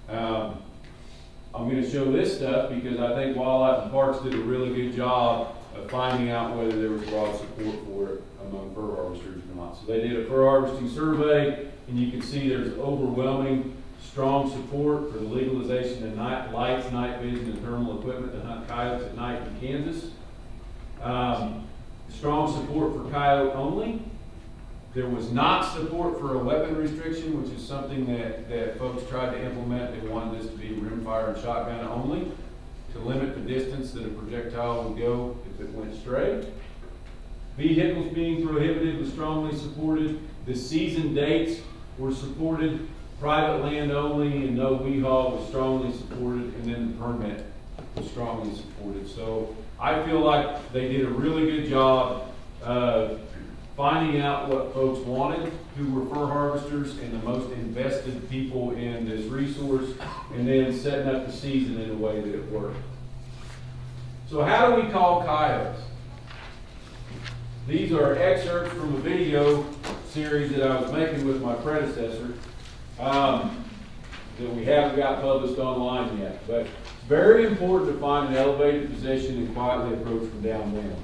I'm going to show this stuff because I think Wildlife and Parks did a really good job of finding out whether there was broad support for it among fur harvesters or not. So they did a fur harvesting survey, and you can see there's overwhelming strong support for the legalization of lights, night vision, and thermal equipment to hunt coyotes at night in Kansas. Strong support for coyote only. There was not support for a weapon restriction, which is something that folks tried to implement. They wanted this to be rimfire and shotgun only to limit the distance that a projectile would go if it went straight. Vehicles being prohibited was strongly supported. The season dates were supported. Private land only and no weehaw was strongly supported, and then the permit was strongly supported. So I feel like they did a really good job of finding out what folks wanted, who were fur harvesters and the most invested people in this resource, and then setting up the season in a way that it worked. So how do we call coyotes? These are excerpts from a video series that I was making with my predecessor that we haven't got published online yet. But it's very important to find an elevated position and quietly approach from downwind.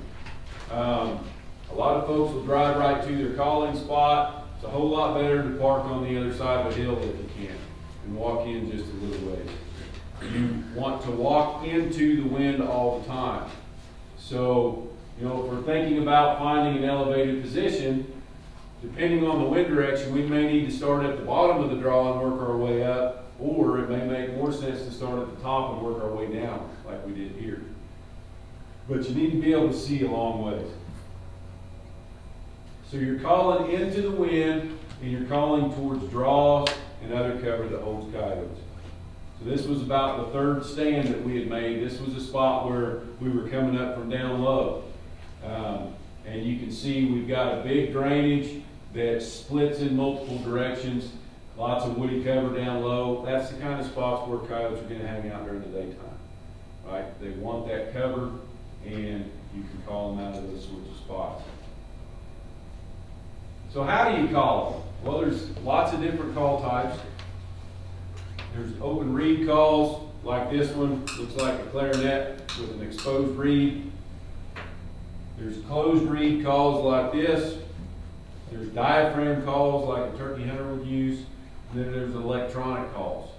A lot of folks will drive right to their calling spot. It's a whole lot better to park on the other side of a hill if you can and walk in just a little ways. You want to walk into the wind all the time. So, if we're thinking about finding an elevated position, depending on the wind direction, we may need to start at the bottom of the draw and work our way up, or it may make more sense to start at the top and work our way down, like we did here. But you need to be able to see a long ways. So you're calling into the wind, and you're calling towards draws and other cover that holds coyotes. So this was about the third stand that we had made. This was a spot where we were coming up from down low. And you can see we've got a big drainage that splits in multiple directions, lots of woody cover down low. That's the kind of spots where coyotes are going to hang out during the daytime, right? They want that cover, and you can call them out of those sorts of spots. So how do you call them? Well, there's lots of different call types. There's open reed calls, like this one, looks like a clarinet with an exposed reed. There's closed reed calls like this. There's diaphragm calls like a turkey hunter would use. And then there's electronic calls.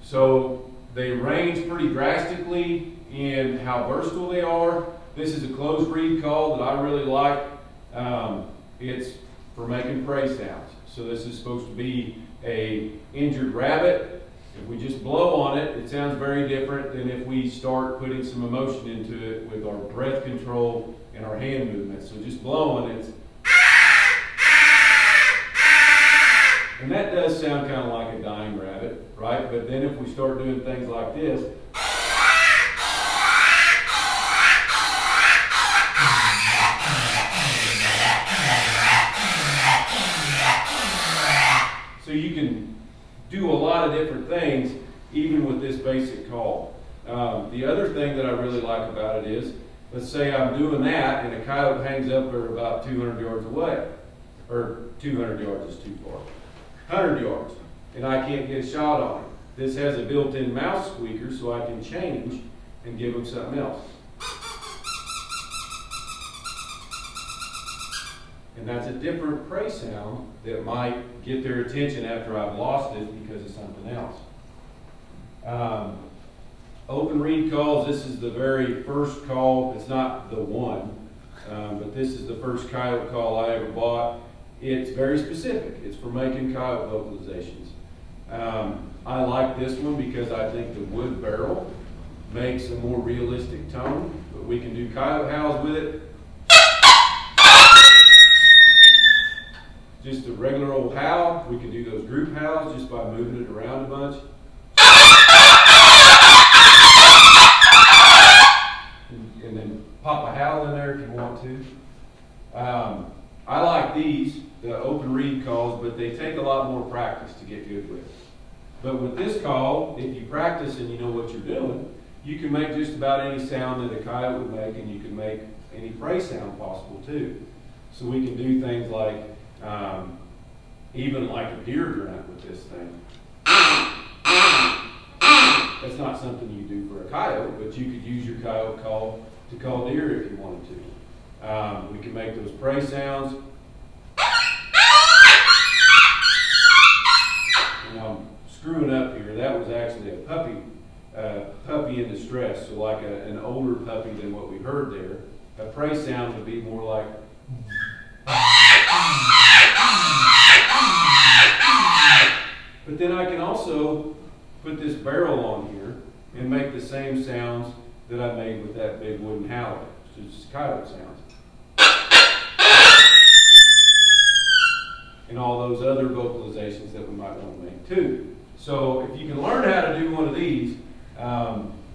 So they range pretty drastically in how versatile they are. This is a closed reed call that I really like. It's for making prey sounds. So this is supposed to be a injured rabbit. If we just blow on it, it sounds very different than if we start putting some emotion into it with our breath control and our hand movements. So just blowing it. And that does sound kind of like a dying rabbit, right? But then if we start doing things like this, so you can do a lot of different things even with this basic call. The other thing that I really like about it is, let's say I'm doing that and a coyote hangs up there about 200 yards away, or 200 yards is too far, 100 yards, and I can't get a shot on it. This has a built-in mouth squeaker, so I can change and give them something else. And that's a different prey sound that might get their attention after I've lost it because of something else. Open reed calls, this is the very first call. It's not the one, but this is the first coyote call I ever bought. It's very specific. It's for making coyote vocalizations. I like this one because I think the wood barrel makes a more realistic tone, but we can do coyote howls with it. Just a regular old howl. We can do those group howls just by moving it around a bunch. And then pop a howl in there if you want to. I like these, the open reed calls, but they take a lot more practice to get good with. But with this call, if you practice and you know what you're doing, you can make just about any sound that a coyote would make, and you can make any prey sound possible too. So we can do things like, even like a deer grunt with this thing. That's not something you do for a coyote, but you could use your coyote call to call deer if you wanted to. We can make those prey sounds. And I'm screwing up here. That was actually a puppy in distress, so like an older puppy than what we heard there. A prey sound would be more like. But then I can also put this barrel on here and make the same sounds that I made with that big wooden howler, which is coyote sounds. And all those other vocalizations that we might want to make too. So if you can learn how to do one of these,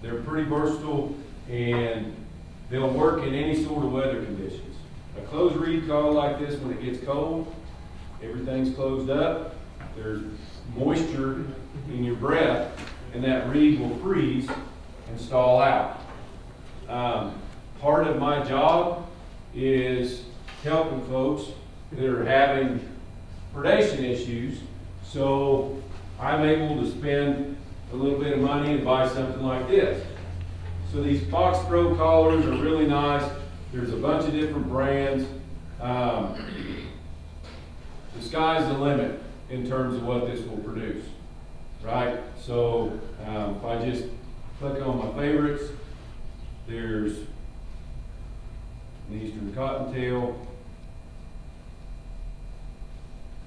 they're pretty versatile and they'll work in any sort of weather conditions. A closed reed call like this, when it gets cold, everything's closed up, there's moisture in your breath, and that reed will freeze and stall out. Part of my job is helping folks that are having predation issues, so I'm able to spend a little bit of money and buy something like this. So these Foxpro Collars are really nice. There's a bunch of different brands. The sky's the limit in terms of what this will produce, right? So if I just click on my favorites, there's an Eastern Cottontail.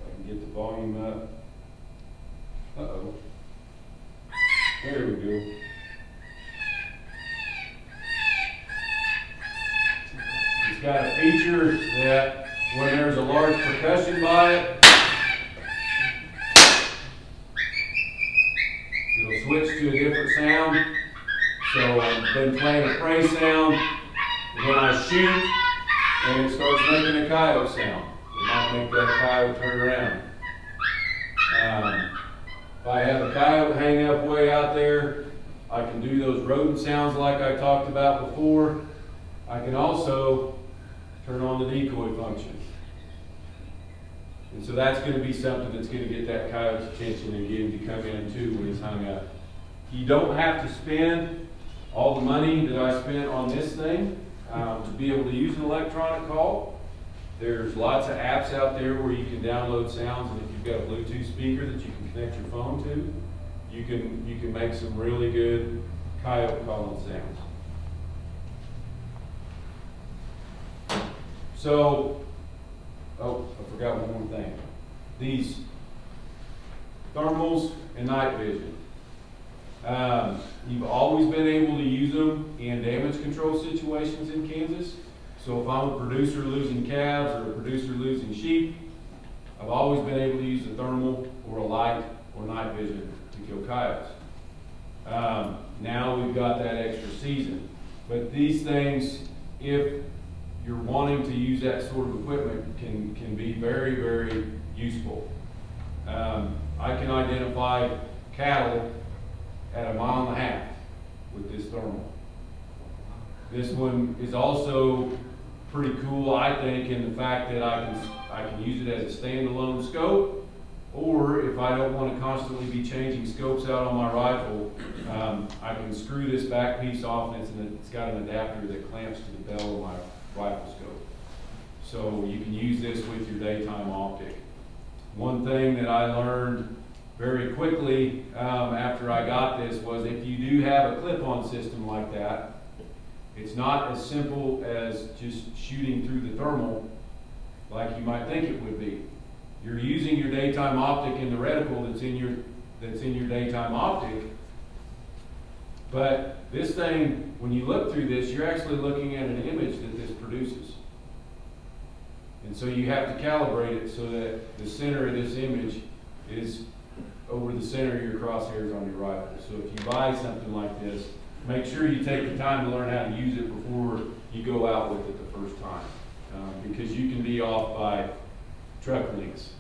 If I can get the volume up. Uh-oh. There we go. It's got a feature that when there's a large percussion by it, it'll switch to a different sound. So I've been playing a prey sound, and then I shoot, and it starts making a coyote sound. It might make that coyote turn around. If I have a coyote hang up way out there, I can do those rodent sounds like I talked about before. I can also turn on the decoy function. And so that's going to be something that's going to get that coyote's attention and get him to come in too when he's hung up. You don't have to spend all the money that I spent on this thing to be able to use an electronic call. There's lots of apps out there where you can download sounds, and if you've got a Bluetooth speaker that you can connect your phone to, you can make some really good coyote calling sounds. So, oh, I forgot one more thing. These thermals and night vision. You've always been able to use them in damage control situations in Kansas. So if I'm a producer losing calves or a producer losing sheep, I've always been able to use a thermal or a light or night vision to kill coyotes. Now we've got that extra season. But these things, if you're wanting to use that sort of equipment, can be very, very useful. I can identify cattle at 1.5 miles with this thermal. This one is also pretty cool, I think, in the fact that I can use it as a standalone scope, or if I don't want to constantly be changing scopes out on my rifle, I can screw this back piece off, and it's got an adapter that clamps to the bell of my rifle scope. So you can use this with your daytime optic. One thing that I learned very quickly after I got this was if you do have a clip-on system like that, it's not as simple as just shooting through the thermal like you might think it would be. You're using your daytime optic in the reticle that's in your daytime optic, but this thing, when you look through this, you're actually looking at an image that this produces. And so you have to calibrate it so that the center of this image is over the center of your crosshairs on your rifle. So if you buy something like this, make sure you take the time to learn how to use it before you go out with it the first time. Because you can be off by truck lengths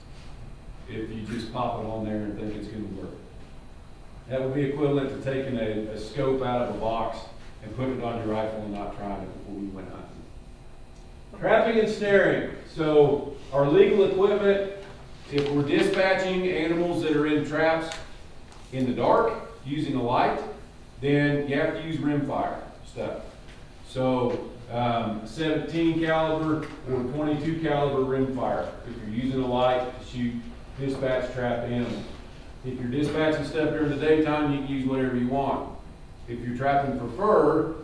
if you just pop it on there and think it's going to work. That would be equivalent to taking a scope out of a box and putting it on your rifle and not trying it before we went hunting. Trapping and snaring. So our legal equipment, if we're dispatching animals that are in traps in the dark using a light, then you have to use rimfire stuff. So 17 caliber or 22 caliber rimfire if you're using a light to shoot dispatch trapped animals. If you're dispatching stuff during the daytime, you can use whatever you want. If you're trapping for fur,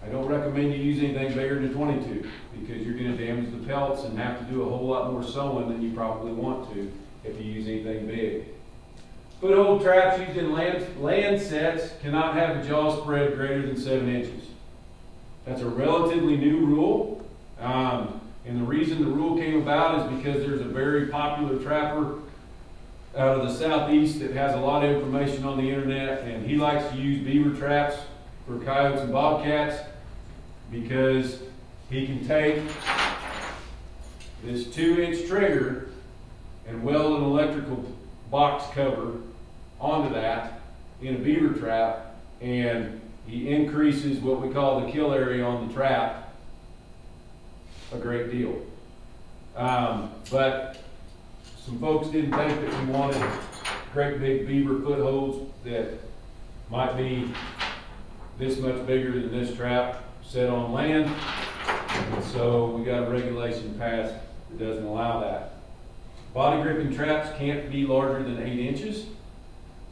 I don't recommend you use anything bigger than 22 because you're going to damage the pelts and have to do a whole lot more sewing than you probably want to if you use anything big. Foothold traps used in land sets cannot have a jaw spread greater than 7 inches. That's a relatively new rule. And the reason the rule came about is because there's a very popular trapper out of the southeast that has a lot of information on the internet, and he likes to use beaver traps for coyotes and bobcats because he can take this 2-inch trigger and weld an electrical box cover onto that in a beaver trap, and he increases what we call the kill area on the trap a great deal. But some folks didn't think that we wanted great big beaver footholds that might be this much bigger than this trap set on land. And so we got a regulation passed that doesn't allow that. Body gripping traps can't be larger than 8 inches.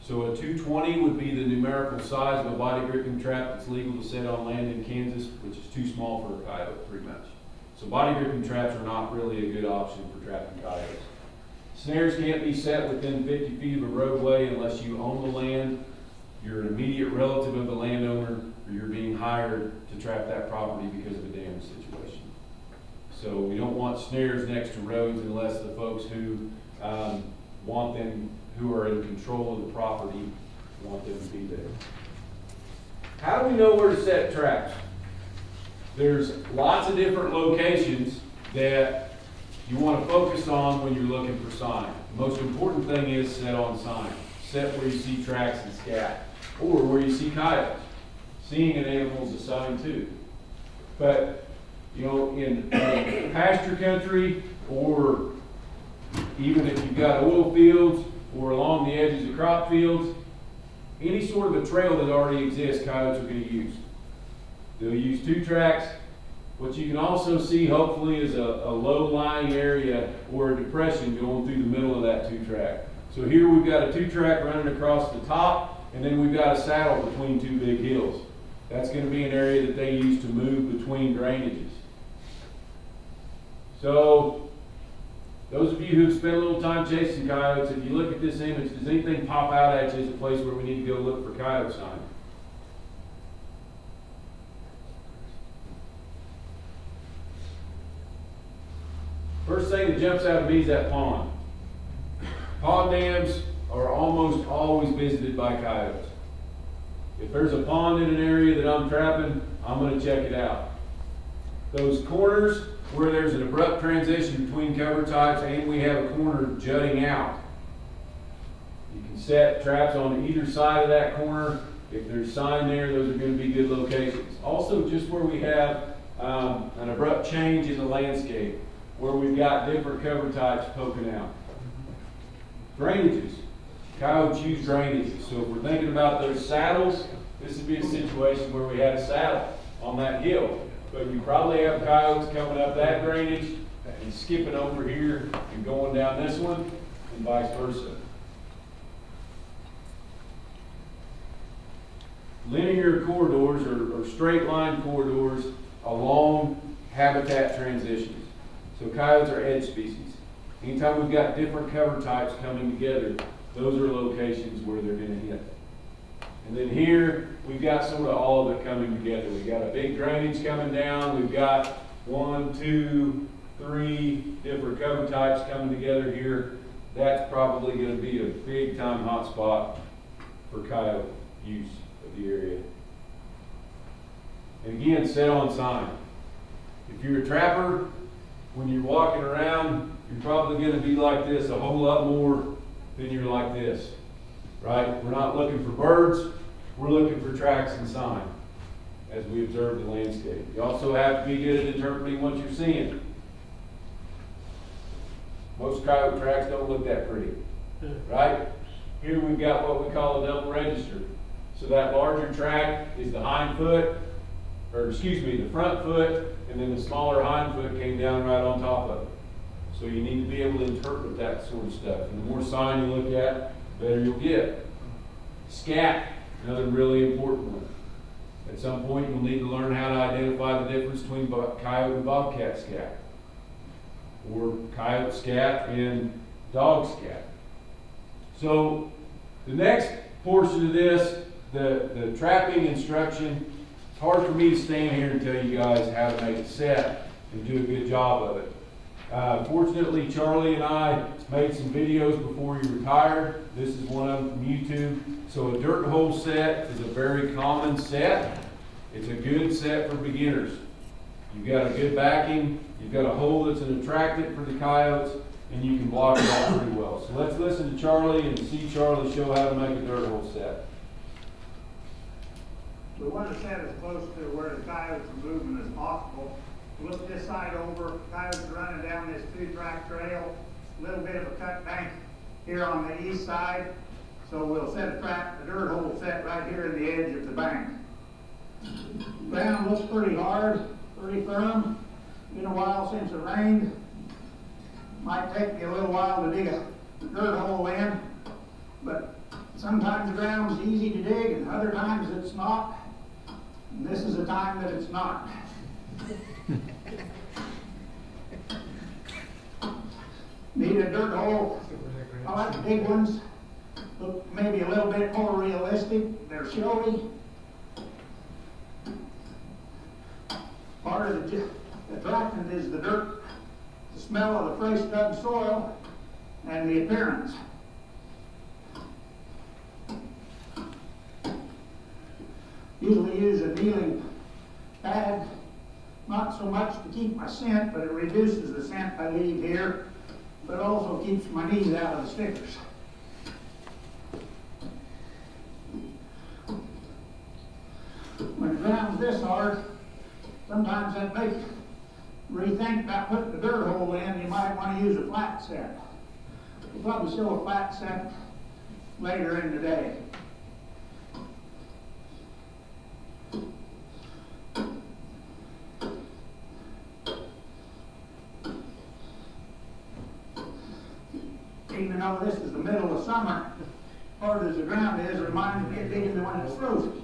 So a 220 would be the numerical size of a body gripping trap that's legal to set on land in Kansas, which is too small for a coyote, pretty much. So body gripping traps are not really a good option for trapping coyotes. Snares can't be set within 50 feet of a roadway unless you own the land, you're an immediate relative of the landowner, or you're being hired to trap that property because of a damage situation. So we don't want snares next to roads unless the folks who want them, who are in control of the property, want them to be there. How do we know where to set traps? There's lots of different locations that you want to focus on when you're looking for sign. The most important thing is set on sign. Set where you see tracks and scat, or where you see coyotes. Seeing an animal is a sign too. But you know, in pasture country, or even if you've got oil fields or along the edges of crop fields, any sort of a trail that already exists, coyotes are going to use. They'll use 2 tracks. What you can also see, hopefully, is a low-lying area or a depression going through the middle of that 2-track. So here we've got a 2-track running across the top, and then we've got a saddle between 2 big hills. That's going to be an area that they use to move between drainages. So, those of you who've spent a little time chasing coyotes, if you look at this image, does anything pop out at you as a place where we need to go look for coyote sign? First thing that jumps out at me is that pond. Pond dams are almost always visited by coyotes. If there's a pond in an area that I'm trapping, I'm going to check it out. Those corners where there's an abrupt transition between cover types and we have a corner jutting out, you can set traps on either side of that corner. If there's sign there, those are going to be good locations. Also, just where we have an abrupt change in the landscape, where we've got different cover types poking out. Drainages. Coyotes use drainages. So if we're thinking about those saddles, this would be a situation where we had a saddle on that hill. But you probably have coyotes coming up that drainage and skipping over here and going down this one, and vice versa. Linear corridors or straight line corridors along habitat transitions. So coyotes are edge species. Anytime we've got different cover types coming together, those are locations where they're going to hit. And then here, we've got sort of all of it coming together. We've got a big drainage coming down. We've got 1, 2, 3 different cover types coming together here. That's probably going to be a big time hot spot for coyote use of the area. And again, set on sign. If you're a trapper, when you're walking around, you're probably going to be like this a whole lot more than you're like this, right? We're not looking for birds, we're looking for tracks and sign as we observe the landscape. You also have to be good at interpreting what you're seeing. Most coyote tracks don't look that pretty, right? Here we've got what we call a double register. So that larger track is the hind foot, or excuse me, the front foot, and then the smaller hind foot came down right on top of it. So you need to be able to interpret that sort of stuff. And the more sign you look at, the better you'll get. Scat, another really important one. At some point, you'll need to learn how to identify the difference between coyote and bobcat scat, or coyote scat and dog scat. So the next portion of this, the trapping instruction, it's hard for me to stand here and tell you guys how to make a set and do a good job of it. Fortunately, Charlie and I made some videos before he retired. This is one of them from YouTube. So a dirt hole set is a very common set. It's a good set for beginners. You've got a good backing, you've got a hole that's an attractant for the coyotes, and you can block it out pretty well. So let's listen to Charlie and see Charlie show how to make a dirt hole set. We want to set as close to where the coyotes are moving as possible. Look this side over, coyotes running down this 2-track trail, a little bit of a cut bank here on the east side. So we'll set a trap, the dirt hole set right here in the edge of the bank. Ground looks pretty hard, pretty firm. Been a while since it rained. Might take me a little while to dig a dirt hole in, but sometimes the ground's easy to dig and other times it's not. And this is a time that it's not. Need a dirt hole. I like the big ones. Look maybe a little bit more realistic. They're showy. Part of the attractant is the dirt, the smell of the fresh dug soil, and the appearance. Usually use a kneeling pad, not so much to keep my scent, but it reduces the scent I leave here, but also keeps my knees out of the stickers. When the ground's this hard, sometimes that makes you rethink about putting the dirt hole in. You might want to use a flat set. We'll probably show a flat set later in the day. Even though this is the middle of summer, hard as the ground is, it reminds me of digging when it's frozen.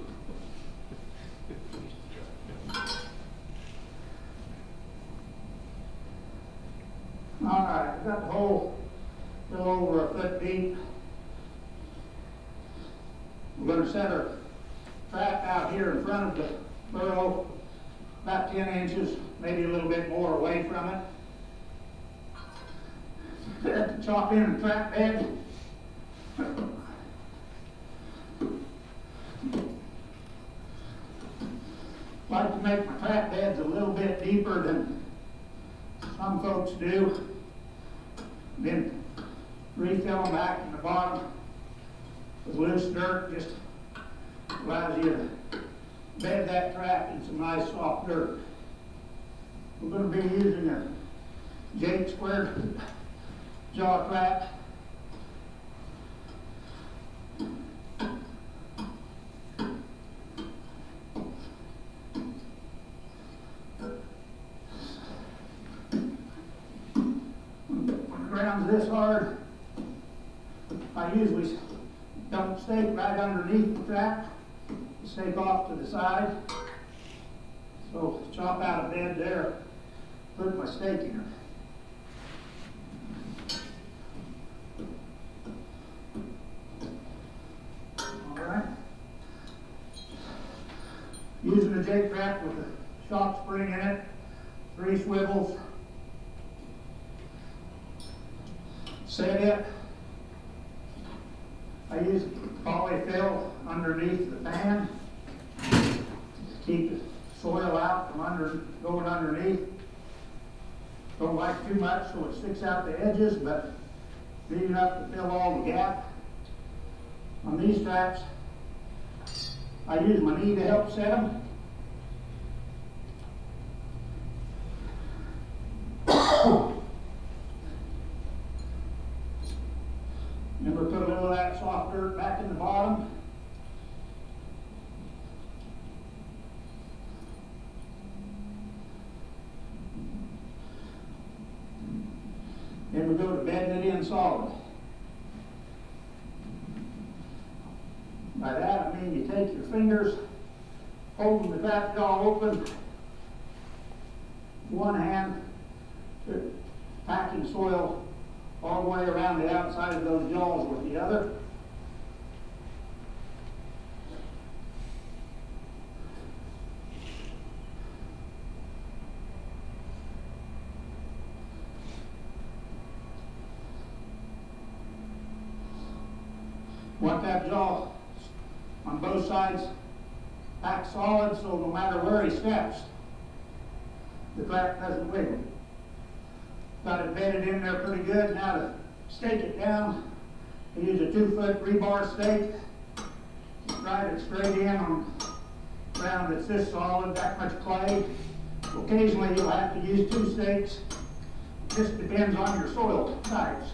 All right, I've got the hole a little over a foot deep. We're going to set our trap out here in front of the burrow, about 10 inches, maybe a little bit more away from it. Have to chop in a trap bed. Like to make my trap beds a little bit deeper than some folks do. Then refill them back in the bottom with loose dirt. Just allows you to bed that trap in some nice soft dirt. We're going to be using a Jake square jaw trap. ground's this hard, I usually dump stake right underneath the trap, stake off to the side. So chop out a bed there, put my stake in it. Alright. Using a jake trap with a shock spring in it, 3 swivels. Set it. I use polyfill underneath the pan to keep the soil out from going underneath. Don't like too much so it sticks out the edges, but big enough to fill all the gap. On these traps, I use my knee to help set them. Remember, put a little of that soft dirt back in the bottom. Then we go to bedding it in solid. By that I mean you take your fingers, holding the trap jaw open, one hand, packing soil all the way around the outside of those jaws with the other. Want that jaw on both sides packed solid so no matter where he steps, the trap doesn't wiggle. Got it bedded in there pretty good. Now to stake it down, I use a 2-foot rebar stake. Drive it straight in on ground that's this solid, that much clay. Occasionally you'll have to use 2 stakes. Just depends on your soil types.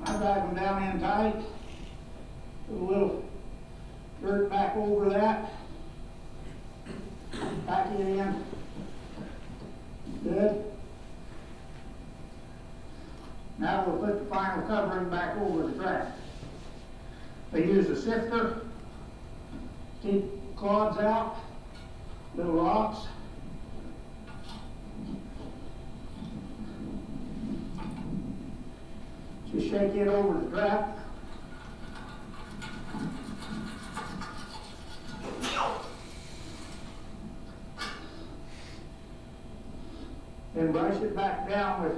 I drive them down in tight. Put a little dirt back over that. Pack it in. Good. Now we'll put the final covering back over the trap. They use a sifter. Keep clods out. Little rocks. Just shake it over the trap. Then brush it back down with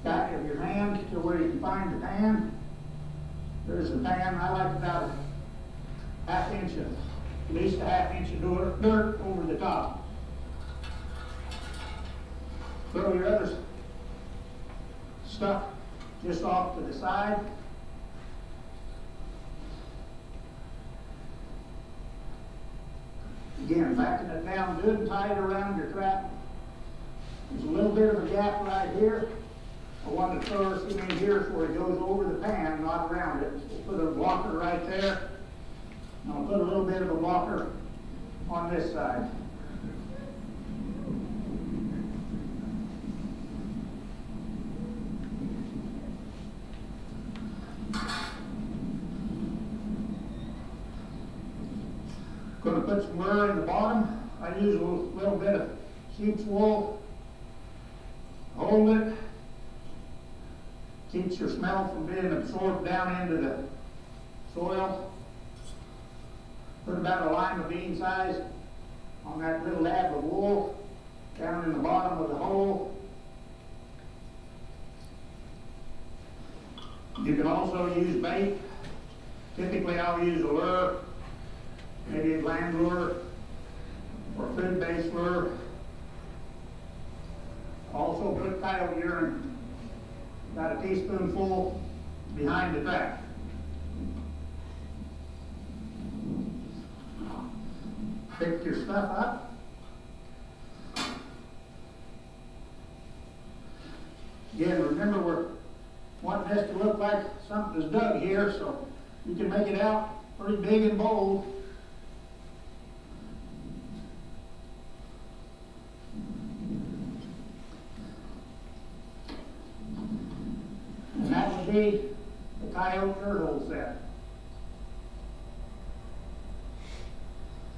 back of your hand to where you can find the pan. There's the pan. I like about a half inch of, at least a half inch of dirt over the top. Throw your other stuff just off to the side. Again, backing it down good and tight around your trap. There's a little bit of a gap right here. I want to throw it in here where it goes over the pan, not around it. We'll put a blocker right there. And I'll put a little bit of a blocker on this side. Going to put some lure in the bottom. I use a little bit of sheep's wool. Hold it. Keeps your smell from being absorbed down into the soil. Put about a lima bean size on that little dab of wool down in the bottom of the hole. You can also use bait. Typically I'll use a lure. Maybe a land lure or food-based lure. Also put coyote urine, about a teaspoonful behind the trap. Pick your stuff up. Again, remember we're wanting this to look like something's dug here, so you can make it out pretty big and bold. would be the coyote turtle set.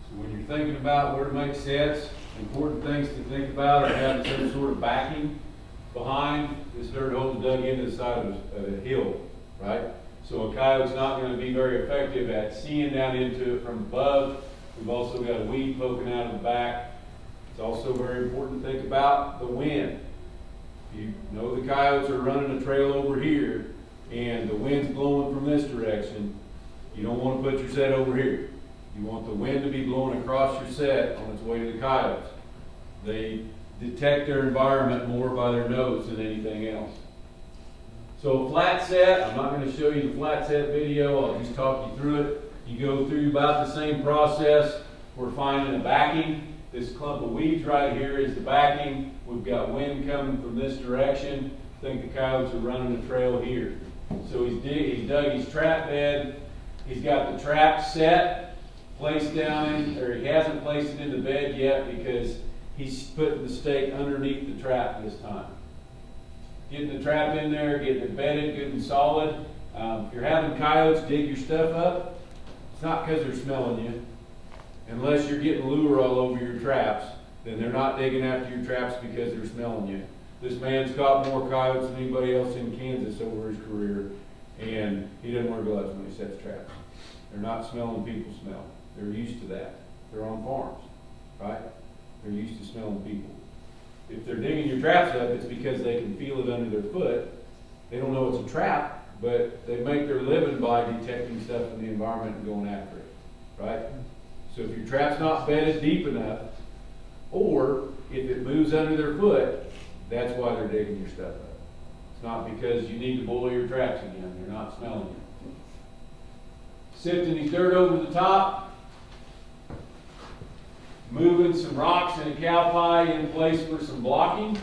So when you're thinking about where to make sets, important things to think about are having some sort of backing behind this dirt hole dug into the side of a hill, right? So a coyote's not going to be very effective at seeing down into it from above. We've also got a weed poking out of the back. It's also very important to think about the wind. You know the coyotes are running a trail over here and the wind's blowing from this direction. You don't want to put your set over here. You want the wind to be blowing across your set on its way to the coyotes. They detect their environment more by their nose than anything else. So a flat set, I'm not going to show you the flat set video, I'll just talk you through it. You go through about the same process. We're finding a backing. This clump of weeds right here is the backing. We've got wind coming from this direction. I think the coyotes are running a trail here. So he's dug his trap bed. He's got the trap set, placed down in, or he hasn't placed it in the bed yet because he's putting the stake underneath the trap this time. Getting the trap in there, getting it bedded good and solid. If you're having coyotes dig your stuff up, it's not because they're smelling you. Unless you're getting lure all over your traps, then they're not digging after your traps because they're smelling you. This man's caught more coyotes than anybody else in Kansas over his career, and he doesn't wear gloves when he sets traps. They're not smelling people's smell. They're used to that. They're on farms, right? They're used to smelling people. If they're digging your traps up, it's because they can feel it under their foot. They don't know it's a trap, but they make their living by detecting stuff in the environment and going after it, right? So if your trap's not bedded deep enough, or if it moves under their foot, that's why they're digging your stuff up. It's not because you need to boil your traps again. They're not smelling you. Sifting his dirt over the top. Moving some rocks and a cow pie in place for some blocking.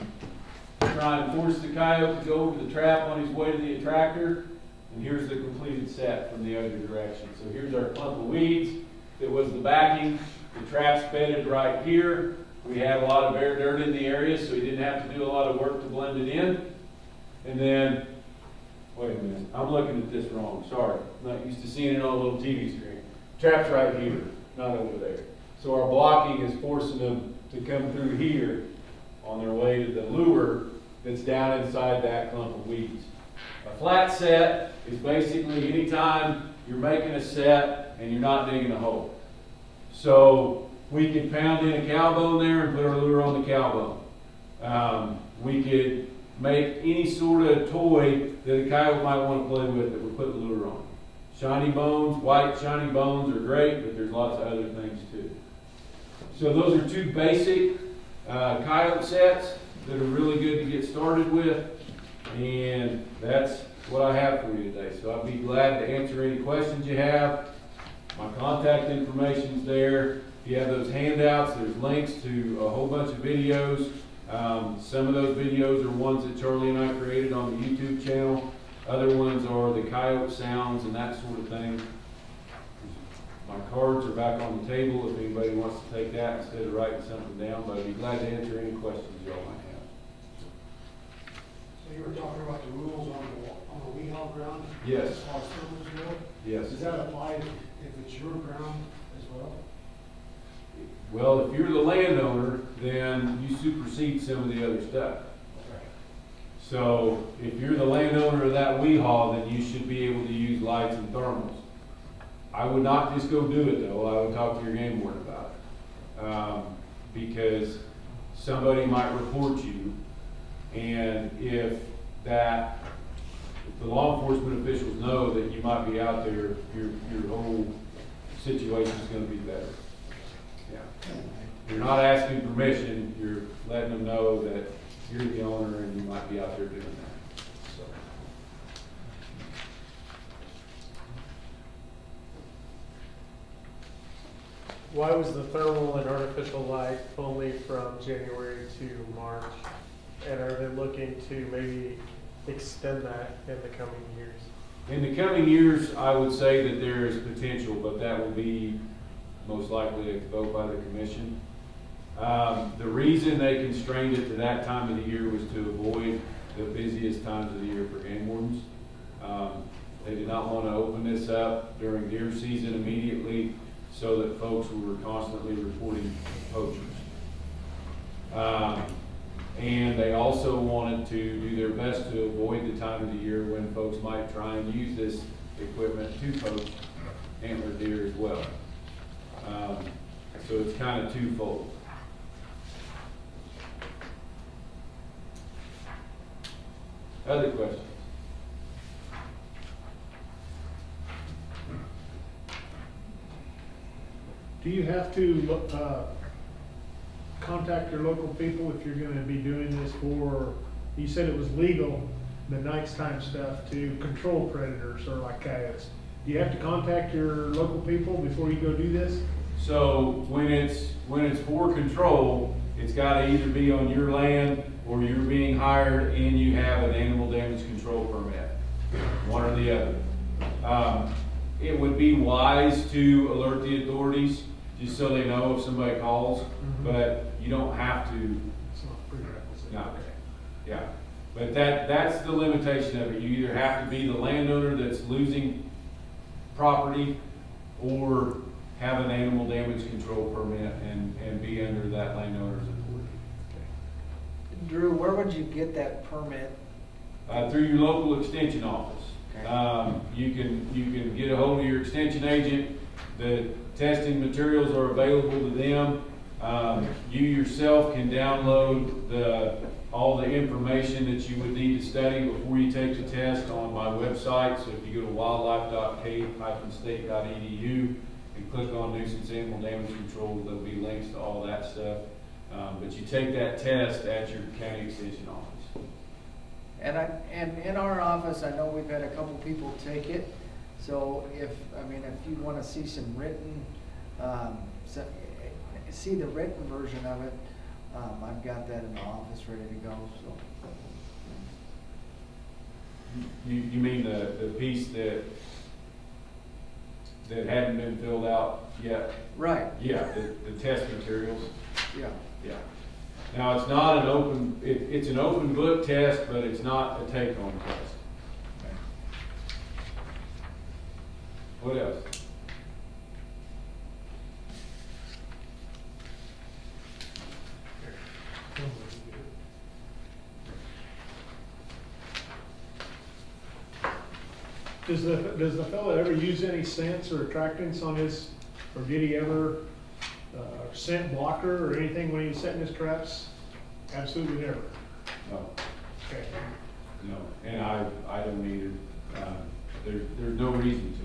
Try and force the coyote to go over the trap on his way to the attractor. And here's the completed set from the other direction. So here's our clump of weeds. That was the backing. The trap's bedded right here. We had a lot of bare dirt in the area, so we didn't have to do a lot of work to blend it in. And then, wait a minute, I'm looking at this wrong. Sorry, I'm not used to seeing it on a little TV screen. Trap's right here, not over there. So our blocking is forcing them to come through here on their way to the lure that's down inside that clump of weeds. A flat set is basically any time you're making a set and you're not digging a hole. So we could pound in a cow bone there and put our lure on the cow bone. We could make any sort of toy that a coyote might want to play with that would put the lure on. Shiny bones, white shiny bones are great, but there's lots of other things too. So those are two basic coyote sets that are really good to get started with, and that's what I have for you today. So I'd be glad to answer any questions you have. My contact information's there. If you have those handouts, there's links to a whole bunch of videos. Some of those videos are ones that Charlie and I created on the YouTube channel. Other ones are the coyote sounds and that sort of thing. My cards are back on the table if anybody wants to take that instead of writing something down, but I'd be glad to answer any questions you all might have. So you were talking about the rules on the weed-haul ground? Yes. As far as servers go? Yes. Does that apply if it's your ground as well? Well, if you're the landowner, then you supersede some of the other stuff. Okay. So if you're the landowner of that weed haul, then you should be able to use lights and thermals. I would not just go do it though. I would talk to your game warden about it. Because somebody might report you, and if the law enforcement officials know that you might be out there, your whole situation is going to be better. Yeah. You're not asking permission, you're letting them know that you're the owner and you might be out there doing that. So. Why was the thermal and artificial light only from January to March? And are they looking to maybe extend that in the coming years? In the coming years, I would say that there is potential, but that will be most likely a vote by the commission. The reason they constrained it to that time of the year was to avoid the busiest times of the year for game wardens. They did not want to open this up during deer season immediately so that folks were constantly reporting poachers. And they also wanted to do their best to avoid the time of the year when folks might try and use this equipment to poach antlered deer as well. So it's kind of twofold. Other questions? Do you have to contact your local people if you're gonna be doing this for, you said it was legal, the nighttime stuff, to control predators or like coyotes? Do you have to contact your local people before you go do this? So when it's for control, it's gotta either be on your land or you're being hired and you have an animal damage control permit, one or the other. It would be wise to alert the authorities, just so they know if somebody calls, but you don't have to. It's not prerequisite. No, yeah, but that's the limitation of it. You either have to be the landowner that's losing property or have an animal damage control permit and be under that landowner's authority. Drew, where would you get that permit? Through your local extension office. Okay. You can get a hold of your extension agent. The testing materials are available to them. You yourself can download all the information that you would need to study before you take the test on my website. So if you go to wildlife.k-state.edu and click on nuisance animal damage control, there'll be links to all that stuff. But you take that test at your county extension office. And in our office, I know we've had a couple people take it. So if you want to see some written, see the written version of it, I've got that in the office ready to go. So. You mean the piece that hadn't been filled out yet? Right. Yeah, the test materials. Yeah. Yeah. Now, it's not an open, it's an open book test, but it's not a take-home test. What else? Does the fellow ever use any scents or attractants on his, or did he ever scent blocker or anything when he was setting his traps? Absolutely never. No, Okay. no, and I don't either. There's no reason to.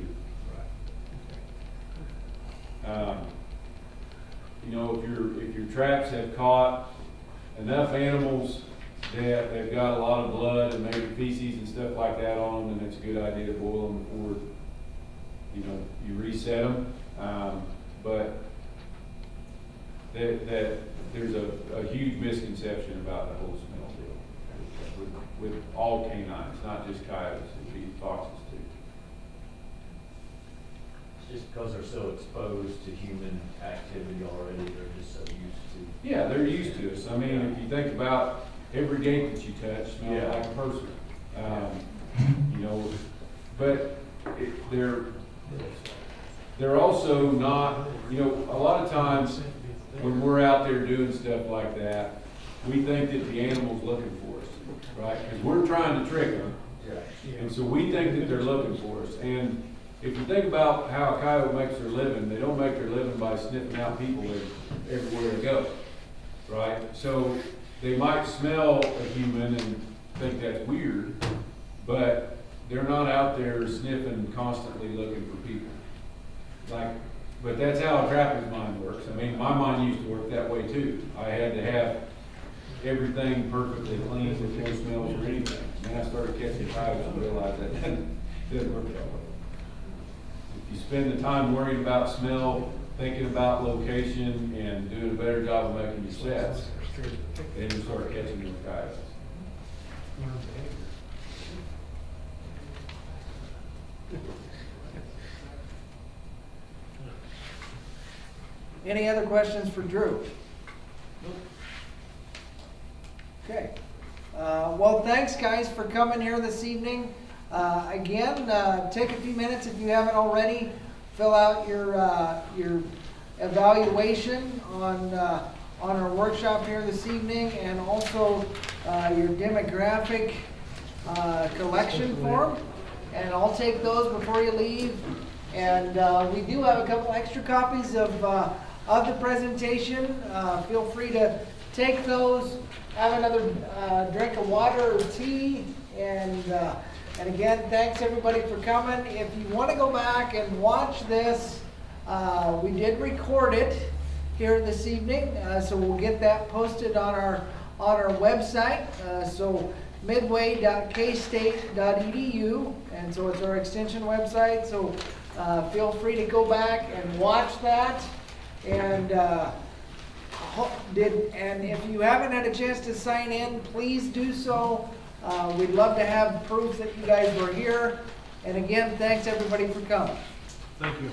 You know, if your traps have caught enough animals that they've got a lot of blood and maybe feces and stuff like that on them, then it's a good idea to boil them before, you reset them. But that there's a huge misconception about the whole smell deal with all canines, not just coyotes, it'd be foxes too. It's just because they're so exposed to human activity already, they're just so used to. Yeah, they're used to us. I mean, if you think about every gate that you touch smells Yeah. like a person. But they're also not, a lot of times when we're out there doing stuff like that, we think that the animal's looking for us, right? Because we're trying to trick them. And so we think that they're looking for us. And if you think about how a coyote makes their living, they don't make their living by sniffing out people everywhere they go, right? So they might smell a human and think that's weird, but they're not out there sniffing, constantly looking for people. But that's how a trapper's mind works. I mean, my mind used to work that way too. I had to have everything perfectly clean with no smells or anything. And then I started catching coyotes and realized that didn't work that way. If you spend the time worrying about smell, thinking about location, and doing a better job of making your sets, then you start catching those coyotes. Any other questions for Drew? Okay. Well, thanks guys for coming here this evening. Again, take a few minutes if you haven't already. Fill out your evaluation on our workshop here this evening, and also your demographic collection form. And I'll take those before you leave. And we do have a couple extra copies of the presentation. Feel free to take those, have another drink of water or tea, and again, thanks everybody for coming. If you want to go back and watch this, we did record it here this evening, so we'll get that posted on our website. So midway.kstate.edu, and so it's our extension website. So feel free to go back and watch that. And and if you haven't had a chance to sign in, please do so. We'd love to have proof that you guys were here. And again, thanks everybody for coming. Thank you.